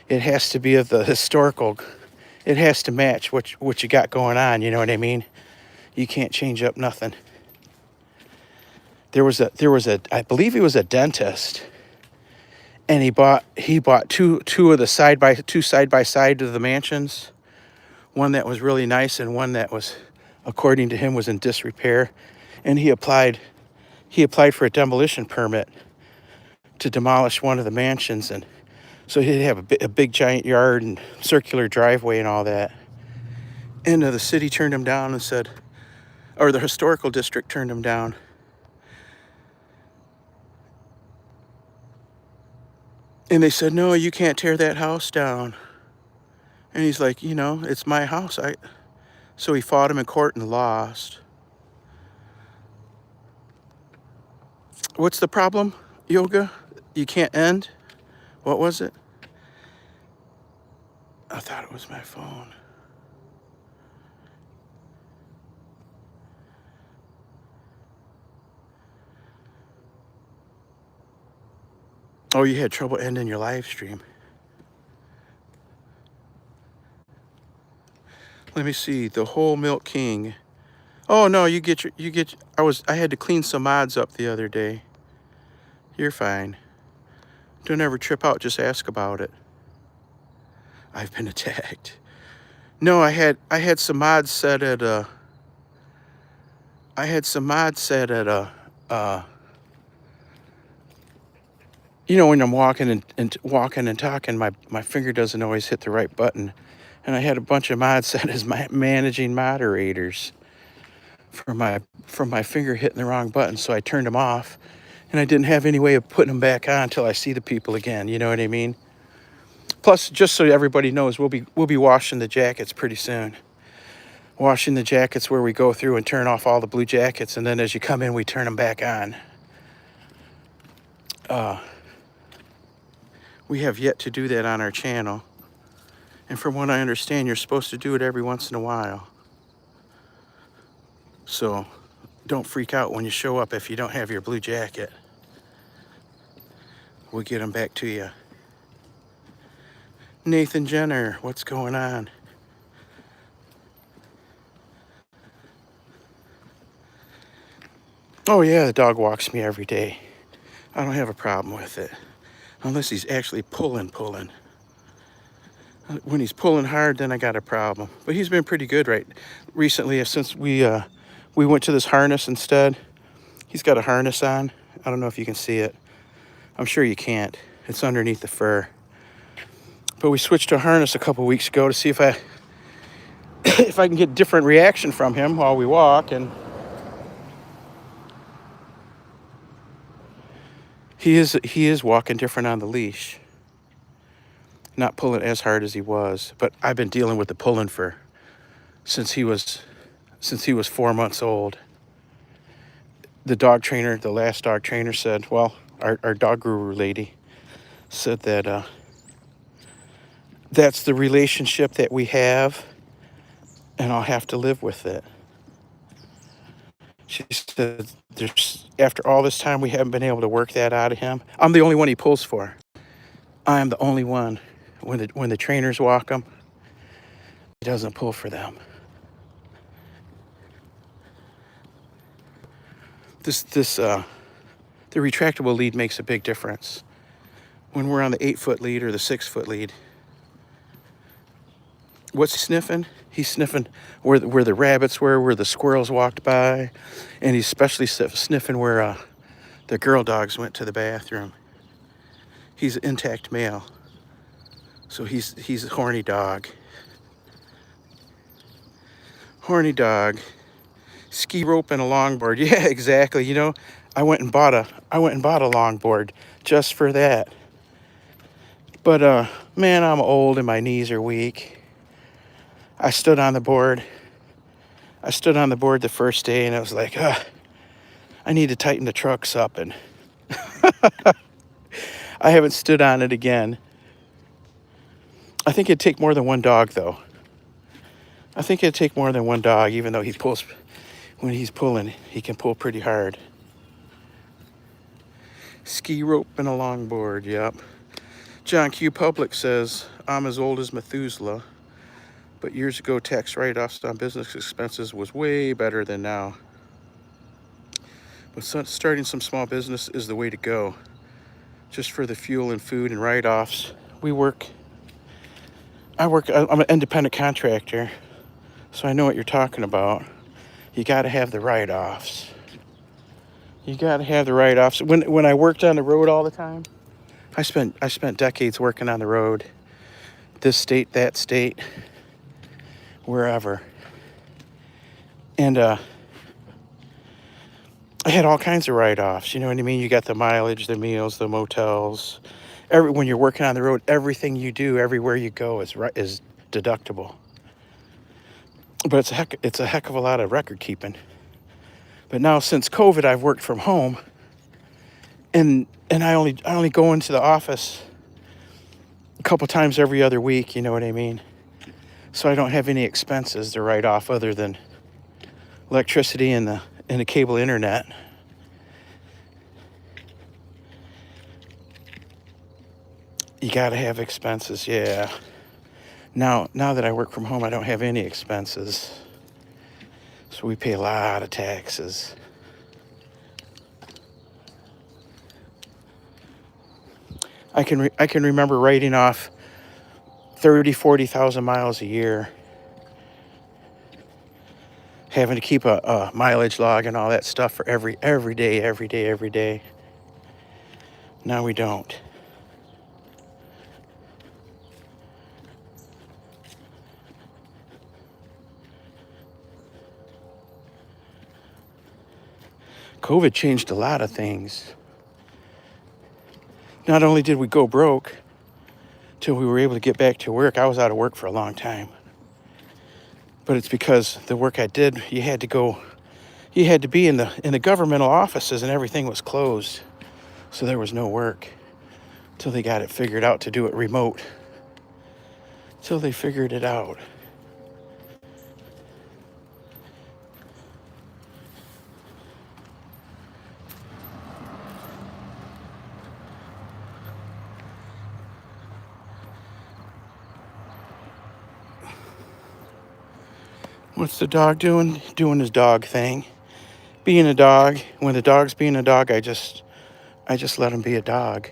it has to be of the historical. It has to match what you got going on. You know what I mean? You can't change up nothing. There was a I believe he was a dentist, and he bought two of the side by side of the mansions. One that was really nice and one that was, according to him, was in disrepair. And he applied for a demolition permit to demolish one of the mansions, and so he'd have a big giant yard and circular driveway and all that. And the city turned him down and said, or the historical district turned him down. And they said, no, you can't tear that house down. And he's like, it's my house. So he fought him in court and lost. What's the problem, Yoga? You can't end? What was it? I thought it was my phone. Oh, you had trouble ending your live stream. Let me see. The Whole Milk King. Oh no, I had to clean some mods up the other day. You're fine. Don't ever trip out, just ask about it. I've been attacked. No, I had some mods set at when I'm walking and talking, my finger doesn't always hit the right button. And I had a bunch of mods set as my managing moderators from my finger hitting the wrong button, so I turned them off. And I didn't have any way of putting them back on until I see the people again. You know what I mean? Plus, just so everybody knows, we'll be washing the jackets pretty soon. Washing the jackets where we go through and turn off all the blue jackets, and then as you come in, we turn them back on. We have yet to do that on our channel. And from what I understand, you're supposed to do it every once in a while. So don't freak out when you show up if you don't have your blue jacket. We'll get them back to you. Nathan Jenner, what's going on? Oh yeah, the dog walks me every day. I don't have a problem with it. Unless he's actually pulling. When he's pulling hard, then I got a problem. But he's been pretty good right recently since we went to this harness instead. He's got a harness on. I don't know if you can see it. I'm sure you can't. It's underneath the fur. But we switched to a harness a couple weeks ago to see if I if I can get different reaction from him while we walk, and he is walking different on the leash. Not pulling as hard as he was, but I've been dealing with the pulling for since he was 4 months old. The dog trainer, the last dog trainer said, well, our dog guru lady said that that's the relationship that we have, and I'll have to live with it. She said, after all this time, we haven't been able to work that out of him. I'm the only one he pulls for. I am the only one. When the trainers walk him, he doesn't pull for them. The retractable lead makes a big difference. When we're on the 8-foot lead or the 6-foot lead, what's he sniffing? He's sniffing where the rabbits were, where the squirrels walked by, and he's especially sniffing where the girl dogs went to the bathroom. He's an intact male, so he's a horny dog. Horny dog. Ski rope and a longboard. Yeah, exactly. You know, I went and bought a longboard just for that. But man, I'm old and my knees are weak. I stood on the board the first day, and I was like, I need to tighten the trucks up, and I haven't stood on it again. I think it'd take more than one dog, though. I think it'd take more than one dog, even though when he's pulling, he can pull pretty hard. Ski rope and a longboard, yep. John Q. Public says, I'm as old as Methuselah, but years ago, tax write-offs on business expenses was way better than now. But starting some small business is the way to go. Just for the fuel and food and write-offs. I'm an independent contractor, so I know what you're talking about. You got to have the write-offs. When I worked on the road all the time, I spent decades working on the road. This state, that state, wherever. And I had all kinds of write-offs. You know what I mean? You got the mileage, the meals, the motels. When you're working on the road, everything you do, everywhere you go is deductible. But it's a heck of a lot of record keeping. But now since COVID, I've worked from home, and I only go into the office a couple times every other week. You know what I mean? So I don't have any expenses to write off other than electricity and the cable internet. You gotta have expenses, yeah. Now that I work from home, I don't have any expenses. So we pay a lot of taxes. I can remember writing off 40,000 miles a year, having to keep a mileage log and all that stuff for every day. Now we don't. COVID changed a lot of things. Not only did we go broke till we were able to get back to work, I was out of work for a long time. But it's because the work I did, you had to be in the governmental offices, and everything was closed. So there was no work till they got it figured out to do it remote. Till they figured it out. What's the dog doing? Doing his dog thing. Being a dog. When the dog's being a dog, I just let him be a dog.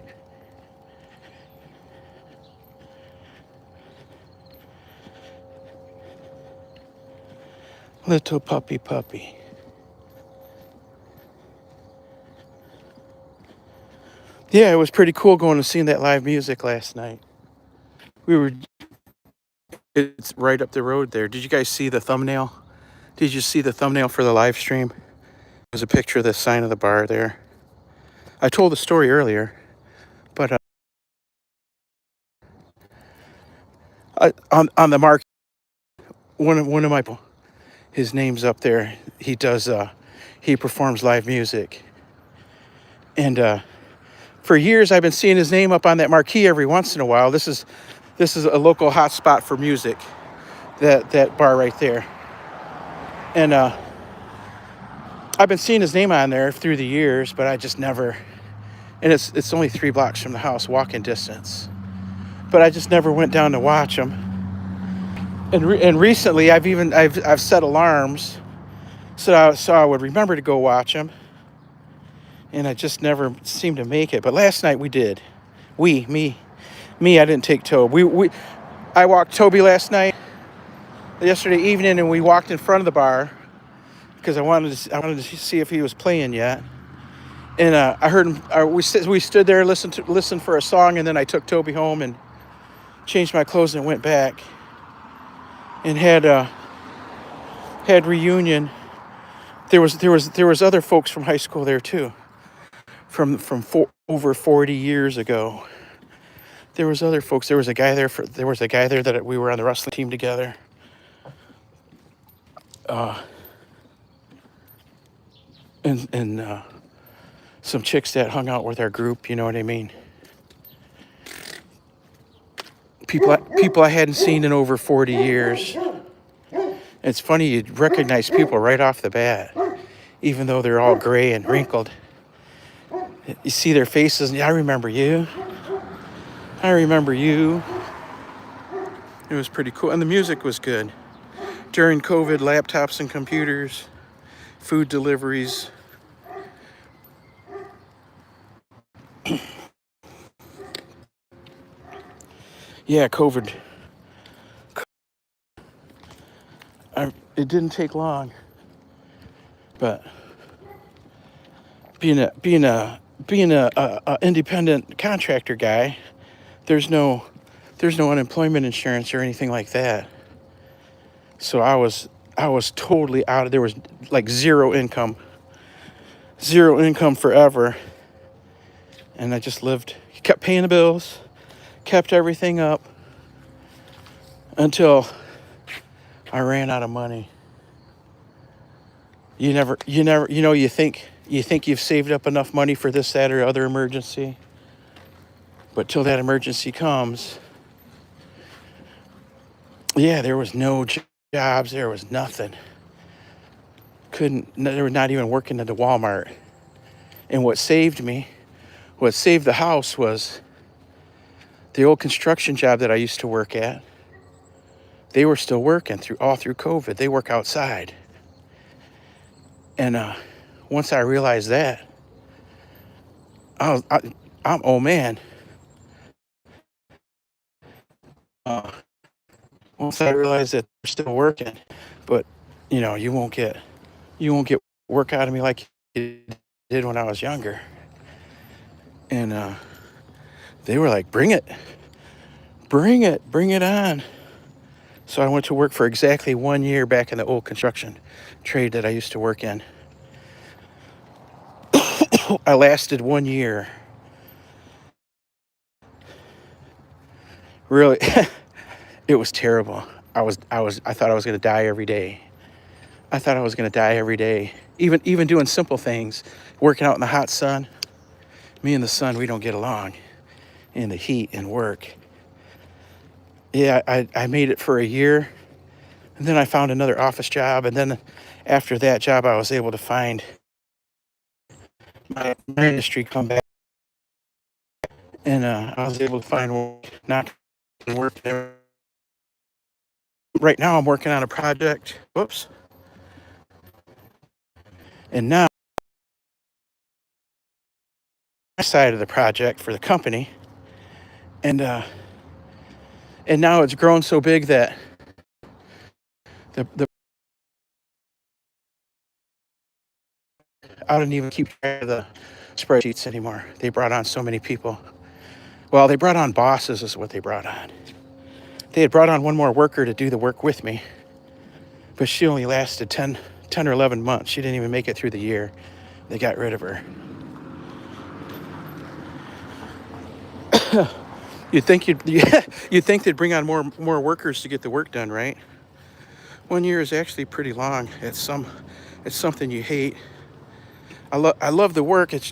Little puppy. Yeah, it was pretty cool going to see that live music last night. We were It's right up the road there. Did you guys see the thumbnail? Did you see the thumbnail for the live stream? It was a picture of the sign of the bar there. I told the story earlier, but on the mark, one of my, his name's up there. He performs live music, and for years I've been seeing his name up on that marquee every once in a while. This is a local hotspot for music. That bar right there, and I've been seeing his name on there through the years, but I just never. And it's only 3 blocks from the house, walking distance. But I just never went down to watch him. And recently, I've set alarms so I would remember to go watch him. And I just never seemed to make it. But last night we did. Me. I didn't take Toby. I walked Toby last night, yesterday evening, and we walked in front of the bar because I wanted to see if he was playing yet. And I heard him. We stood there, listened for a song, and then I took Toby home and changed my clothes and went back and had reunion. There was other folks from high school there too, from over 40 years ago. There was other folks. There was a guy there that we were on the wrestling team together. And some chicks that hung out with our group. You know what I mean? People I hadn't seen in over 40 years. It's funny, you recognize people right off the bat, even though they're all gray and wrinkled. You see their faces, and I remember you. It was pretty cool, and the music was good. During COVID, laptops and computers, food deliveries. Yeah, COVID. It didn't take long, but being a independent contractor guy, there's no unemployment insurance or anything like that. So I was totally out of there. Was like zero income forever, and I just kept paying the bills, kept everything up until I ran out of money. You think you've saved up enough money for this, that, or other emergency, but till that emergency comes, yeah, there was no jobs, there was nothing. They were not even working at the Walmart. And what saved the house was the old construction job that I used to work at. They were still working all through COVID. They work outside. And once I realized that, I'm oh man. Once I realized that they're still working, but you won't get work out of me like you did when I was younger. And they were like, bring it on. So I went to work for exactly 1 year back in the old construction trade that I used to work in. I lasted 1 year. Really, it was terrible. I thought I was going to die every day. Even doing simple things, working out in the hot sun. Me and the sun, we don't get along in the heat and work. Yeah, I made it for a year, and then I found another office job, and then after that job, I was able to find my industry come back, and I was able to find work, not work there. right now I'm working on a project. Whoops. And now side of the project for the company, and now it's grown so big that the I don't even keep track of the spreadsheets anymore. They brought on so many people. Well, they brought on bosses is what they brought on. They had brought on one more worker to do the work with me, but she only lasted 10 or 11 months. She didn't even make it through the year. They got rid of her. You'd think you'd think they'd bring on more workers to get the work done, right? 1 year is actually pretty long. It's something you hate. I love the work. It's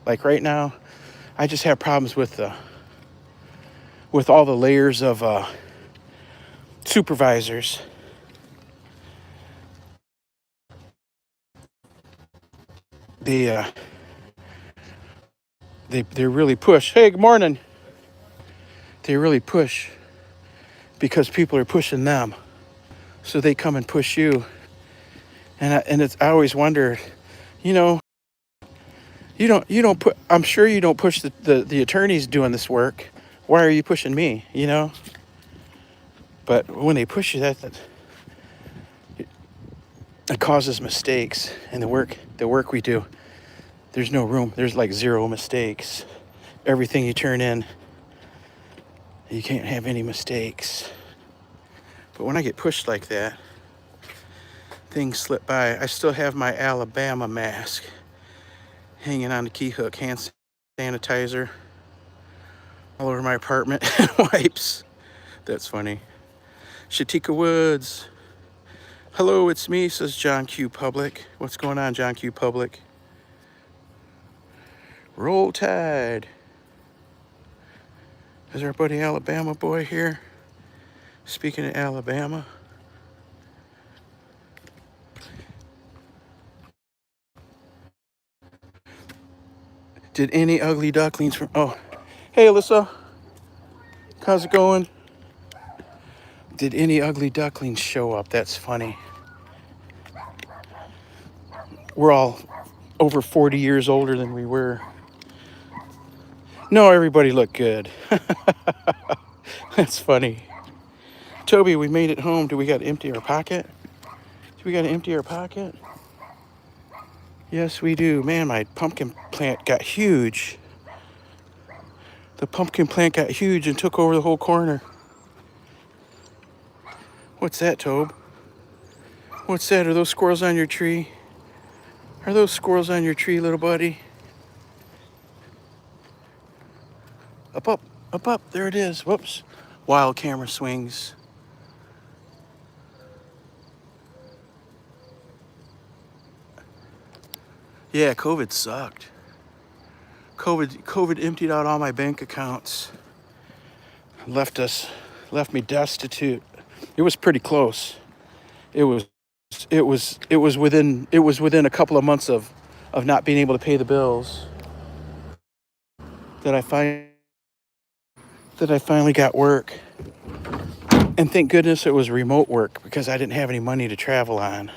like right now, I just have problems with all the layers of supervisors. They they really push. Hey, good morning. They really push because people are pushing them, so they come and push you. I always wonder, you know, you don't put. I'm sure you don't push the attorneys doing this work. Why are you pushing me? But when they push you, that it causes mistakes in the work we do. There's no room. There's like zero mistakes. Everything you turn in, you can't have any mistakes. But when I get pushed like that, things slip by. I still have my Alabama mask hanging on the key hook, hand sanitizer all over my apartment, and wipes. That's funny. Shatika Woods. Hello, it's me, says John Q. Public. What's going on, John Q. Public? Roll Tide. Is our buddy Alabama boy here? Speaking of Alabama. Did any ugly ducklings from... Oh, hey, Alyssa. How's it going? Did any ugly ducklings show up? That's funny. We're all over 40 years older than we were. No, everybody looked good. That's funny. Toby, we made it home. Do we got to empty our pocket? Do we got to empty our pocket? Yes, we do. Man, my pumpkin plant got huge. The pumpkin plant got huge and took over the whole corner. What's that, Tobe? What's that? Are those squirrels on your tree? Are those squirrels on your tree, little buddy? Up, up, up, up. There it is. Whoops. Wild camera swings. Yeah, COVID sucked. COVID emptied out all my bank accounts. Left me destitute. It was pretty close. It was within a couple of months of not being able to pay the bills that I finally got work. And thank goodness it was remote work because I didn't have any money to travel on.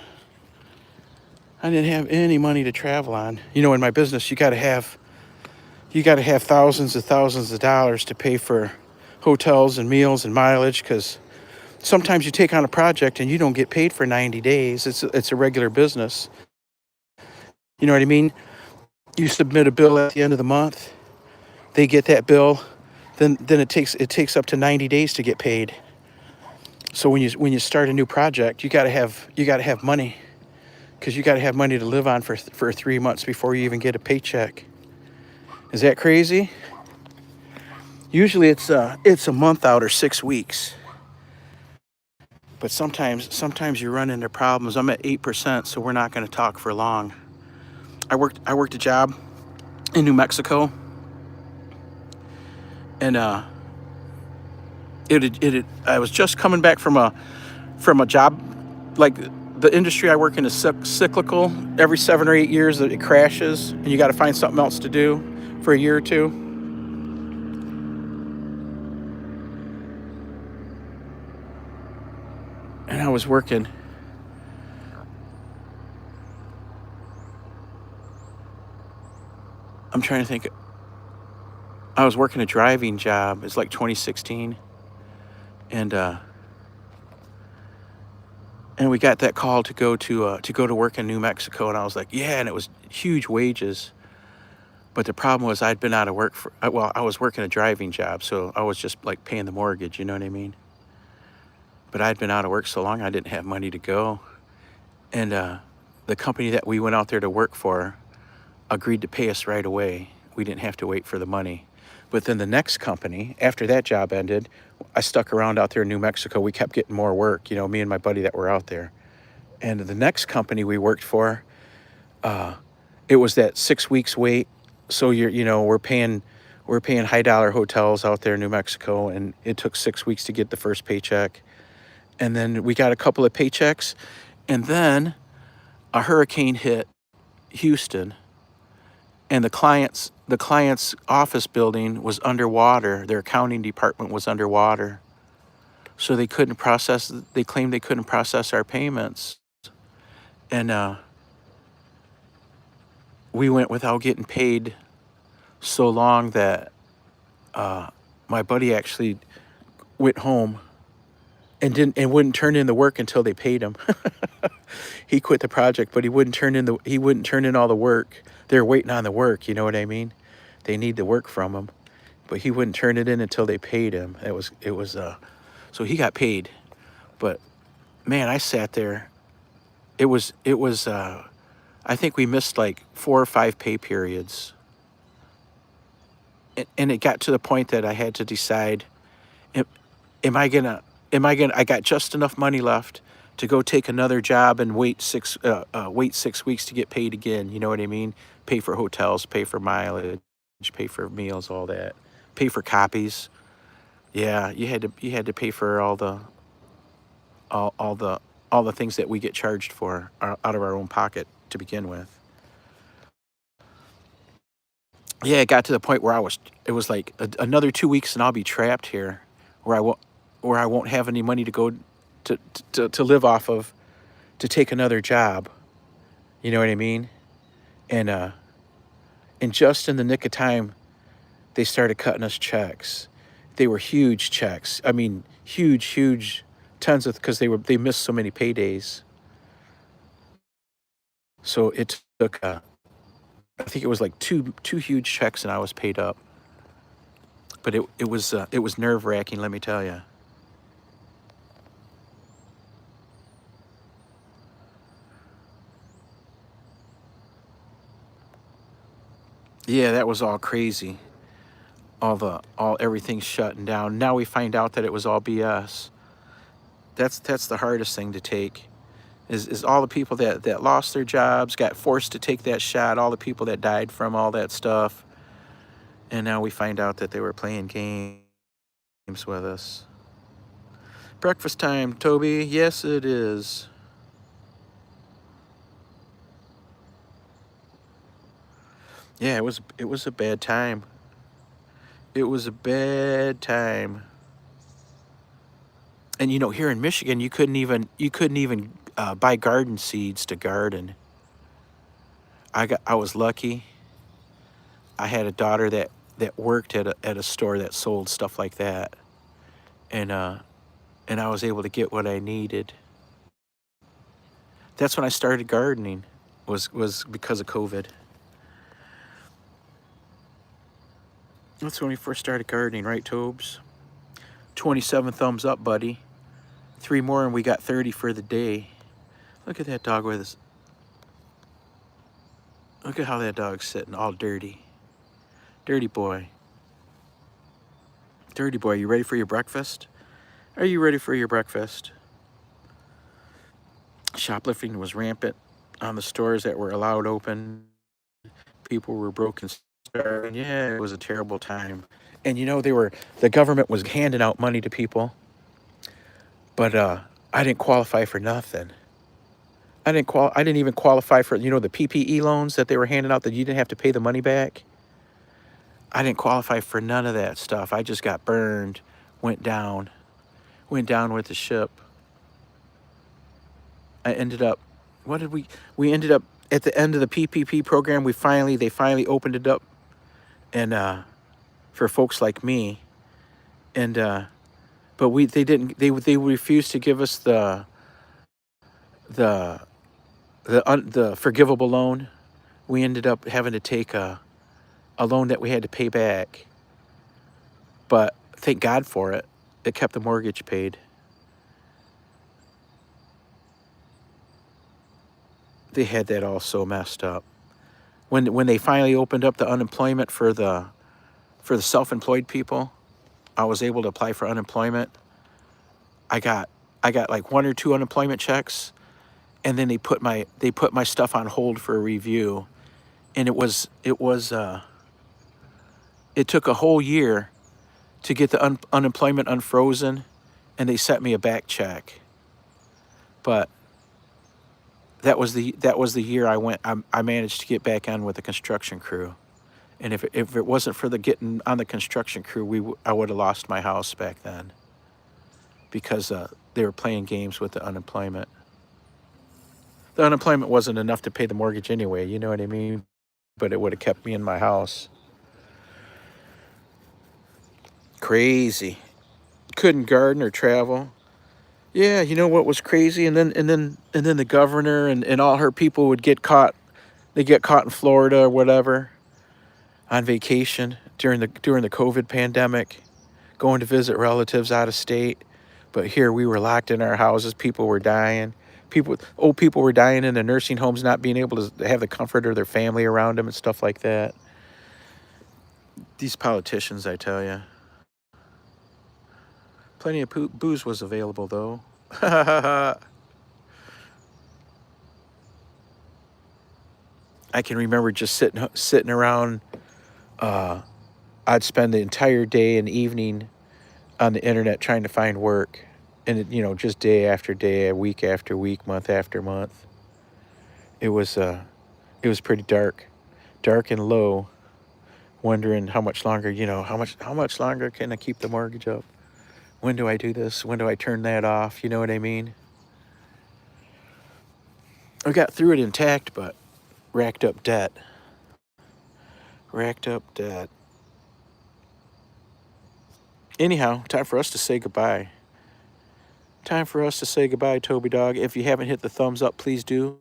I didn't have any money to travel on. In my business, you got to have thousands of dollars to pay for hotels and meals and mileage, because sometimes you take on a project and you don't get paid for 90 days. It's a regular business. You know what I mean? You submit a bill at the end of the month. They get that bill. Then it takes up to 90 days to get paid. So when you start a new project, you got to have money, because you got to have money to live on for 3 months before you even get a paycheck. Is that crazy? Usually it's a month out or 6 weeks. But sometimes you run into problems. I'm at 8%, so we're not going to talk for long. I worked a job in New Mexico, and I was just coming back from a job. Like, the industry I work in is cyclical. Every 7 or 8 years it crashes, and you got to find something else to do for a year or two. was working. I'm trying to think. I was working a driving job. It's like 2016, and we got that call to go to work in New Mexico, and I was like, yeah, and it was huge wages. But the problem was I'd been out of work for well, I was working a driving job, so I was just like paying the mortgage, you know what I mean? But I'd been out of work so long I didn't have money to go, and the company that we went out there to work for agreed to pay us right away. We didn't have to wait for the money. But then the next company, after that job ended, I stuck around out there in New Mexico. We kept getting more work, you know, me and my buddy that were out there. And the next company we worked for, it was that 6 weeks wait. So we're paying high dollar hotels out there in New Mexico, and it took 6 weeks to get the first paycheck. And then we got a couple of paychecks, and then a hurricane hit Houston, and the client's office building was underwater. Their accounting department was underwater. So they claimed they couldn't process our payments. And we went without getting paid so long that my buddy actually went home and wouldn't turn in the work until they paid him. He quit the project, but he wouldn't turn in all the work. They're waiting on the work, you know what I mean? They need the work from him, but he wouldn't turn it in until they paid him. So he got paid. But man, I sat there. It was I think we missed like 4 or 5 pay periods. And it got to the point that I had to decide, am, am I gonna, I got just enough money left to go take another job and wait 6 weeks to get paid again. You know what I mean? Pay for hotels, pay for mileage, pay for meals, all that, pay for copies. Yeah, you had to pay for all the things that we get charged for out of our own pocket to begin with. Yeah, it got to the point where it was like another 2 weeks and I'll be trapped here, where I won't have any money to go to live off of, to take another job. You know what I mean? And just in the nick of time, they started cutting us checks. They were huge checks. I mean, huge, tons of, because they missed so many paydays. So it took, I think it was like two huge checks, and I was paid up. But it was nerve wracking, let me tell you. Yeah, that was all crazy. All everything's shutting down. Now we find out that it was all BS. That's the hardest thing to take. Is all the people that lost their jobs, got forced to take that shot, all the people that died from all that stuff. And now we find out that they were playing games with us. Breakfast time, Toby. Yes, it is. Yeah, it was a bad time. It was a bad time. And here in Michigan, you couldn't even buy garden seeds to garden. I was lucky. I had a daughter that worked at a store that sold stuff like that, and I was able to get what I needed. That's when I started gardening. Was because of COVID. That's when we first started gardening, right, Tobes? 27 thumbs up, buddy. 3 more and we got 30 for the day. Look at that dog with us. Look at how that dog's sitting, all dirty. Dirty boy. Dirty boy, you ready for your breakfast? Are you ready for your breakfast? Shoplifting was rampant on the stores that were allowed open. People were broke and starving. Yeah, it was a terrible time. And the government was handing out money to people, but I didn't qualify for nothing. I didn't even qualify for, the PPE loans that they were handing out that you didn't have to pay the money back. I didn't qualify for none of that stuff. I just got burned, went down with the ship. I ended up, what did we ended up at the end of the PPP program. They finally opened it up, and for folks like me, and but they didn't, they refused to give us the the forgivable loan. We ended up having to take a loan that we had to pay back, but thank God for it. It kept the mortgage paid. They had that all so messed up. When they finally opened up the unemployment for the self-employed people, I was able to apply for unemployment. I got like one or two unemployment checks, and then they put my stuff on hold for a review, and it took a whole year to get the unemployment unfrozen, and they sent me a back check. But that was the year I managed to get back on with the construction crew. And if it wasn't for the getting on the construction crew, I would have lost my house back then, because they were playing games with the unemployment. The unemployment wasn't enough to pay the mortgage anyway, you know what I mean? But it would have kept me in my house. Crazy. Couldn't garden or travel. Yeah, you know what was crazy? And then the governor and all her people would get caught. They get caught in Florida or whatever on vacation during the COVID pandemic, going to visit relatives out of state. But here we were locked in our houses. People were dying. Old people were dying in the nursing homes, not being able to have the comfort of their family around them and stuff like that. These politicians, I tell you. Plenty of booze was available, though. I can remember just sitting around. I'd spend the entire day and evening on the internet trying to find work, and just day after day, week after week, month after month. It was pretty dark and low. Wondering how much longer, how much longer can I keep the mortgage up? When do I do this? When do I turn that off? You know what I mean? I got through it intact, but racked up debt. Racked up debt. Anyhow, time for us to say goodbye. Time for us to say goodbye, Toby Dog. If you haven't hit the thumbs up, please do.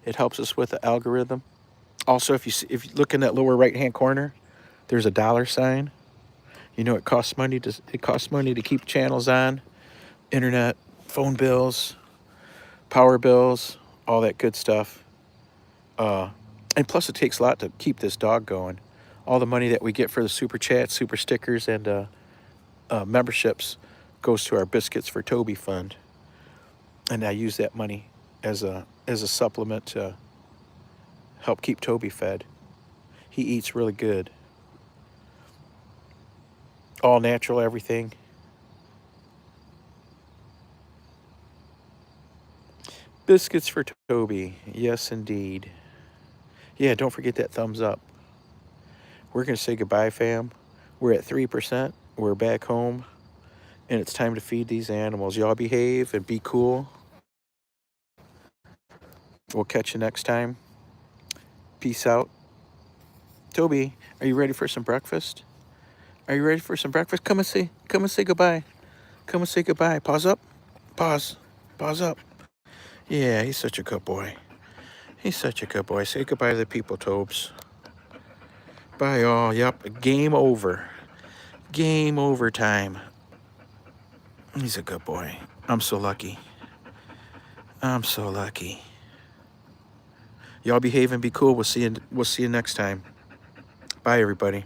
It helps us with the algorithm. Also, if you look in that lower right-hand corner, there's a $sign. It costs money to keep channels on, internet, phone bills, power bills, all that good stuff. And plus, it takes a lot to keep this dog going. All the money that we get for the super chats, super stickers, and memberships goes to our Biscuits for Toby fund, and I use that money as a supplement to help keep Toby fed. He eats really good. All natural, everything. Biscuits for Toby. Yes, indeed. Yeah, don't forget that thumbs up. We're going to say goodbye, fam. We're at 3%. We're back home. And it's time to feed these animals. Y'all behave and be cool. We'll catch you next time. Peace out. Toby, are you ready for some breakfast? Are you ready for some breakfast? Come and say goodbye. Come and say goodbye. Pause up. Pause. Pause up. Yeah, he's such a good boy. He's such a good boy. Say goodbye to the people, Tobes. Bye, all. Yep, game over. Game over time. He's a good boy. I'm so lucky. I'm so lucky. Y'all behave and be cool. We'll see you next time. Bye, everybody.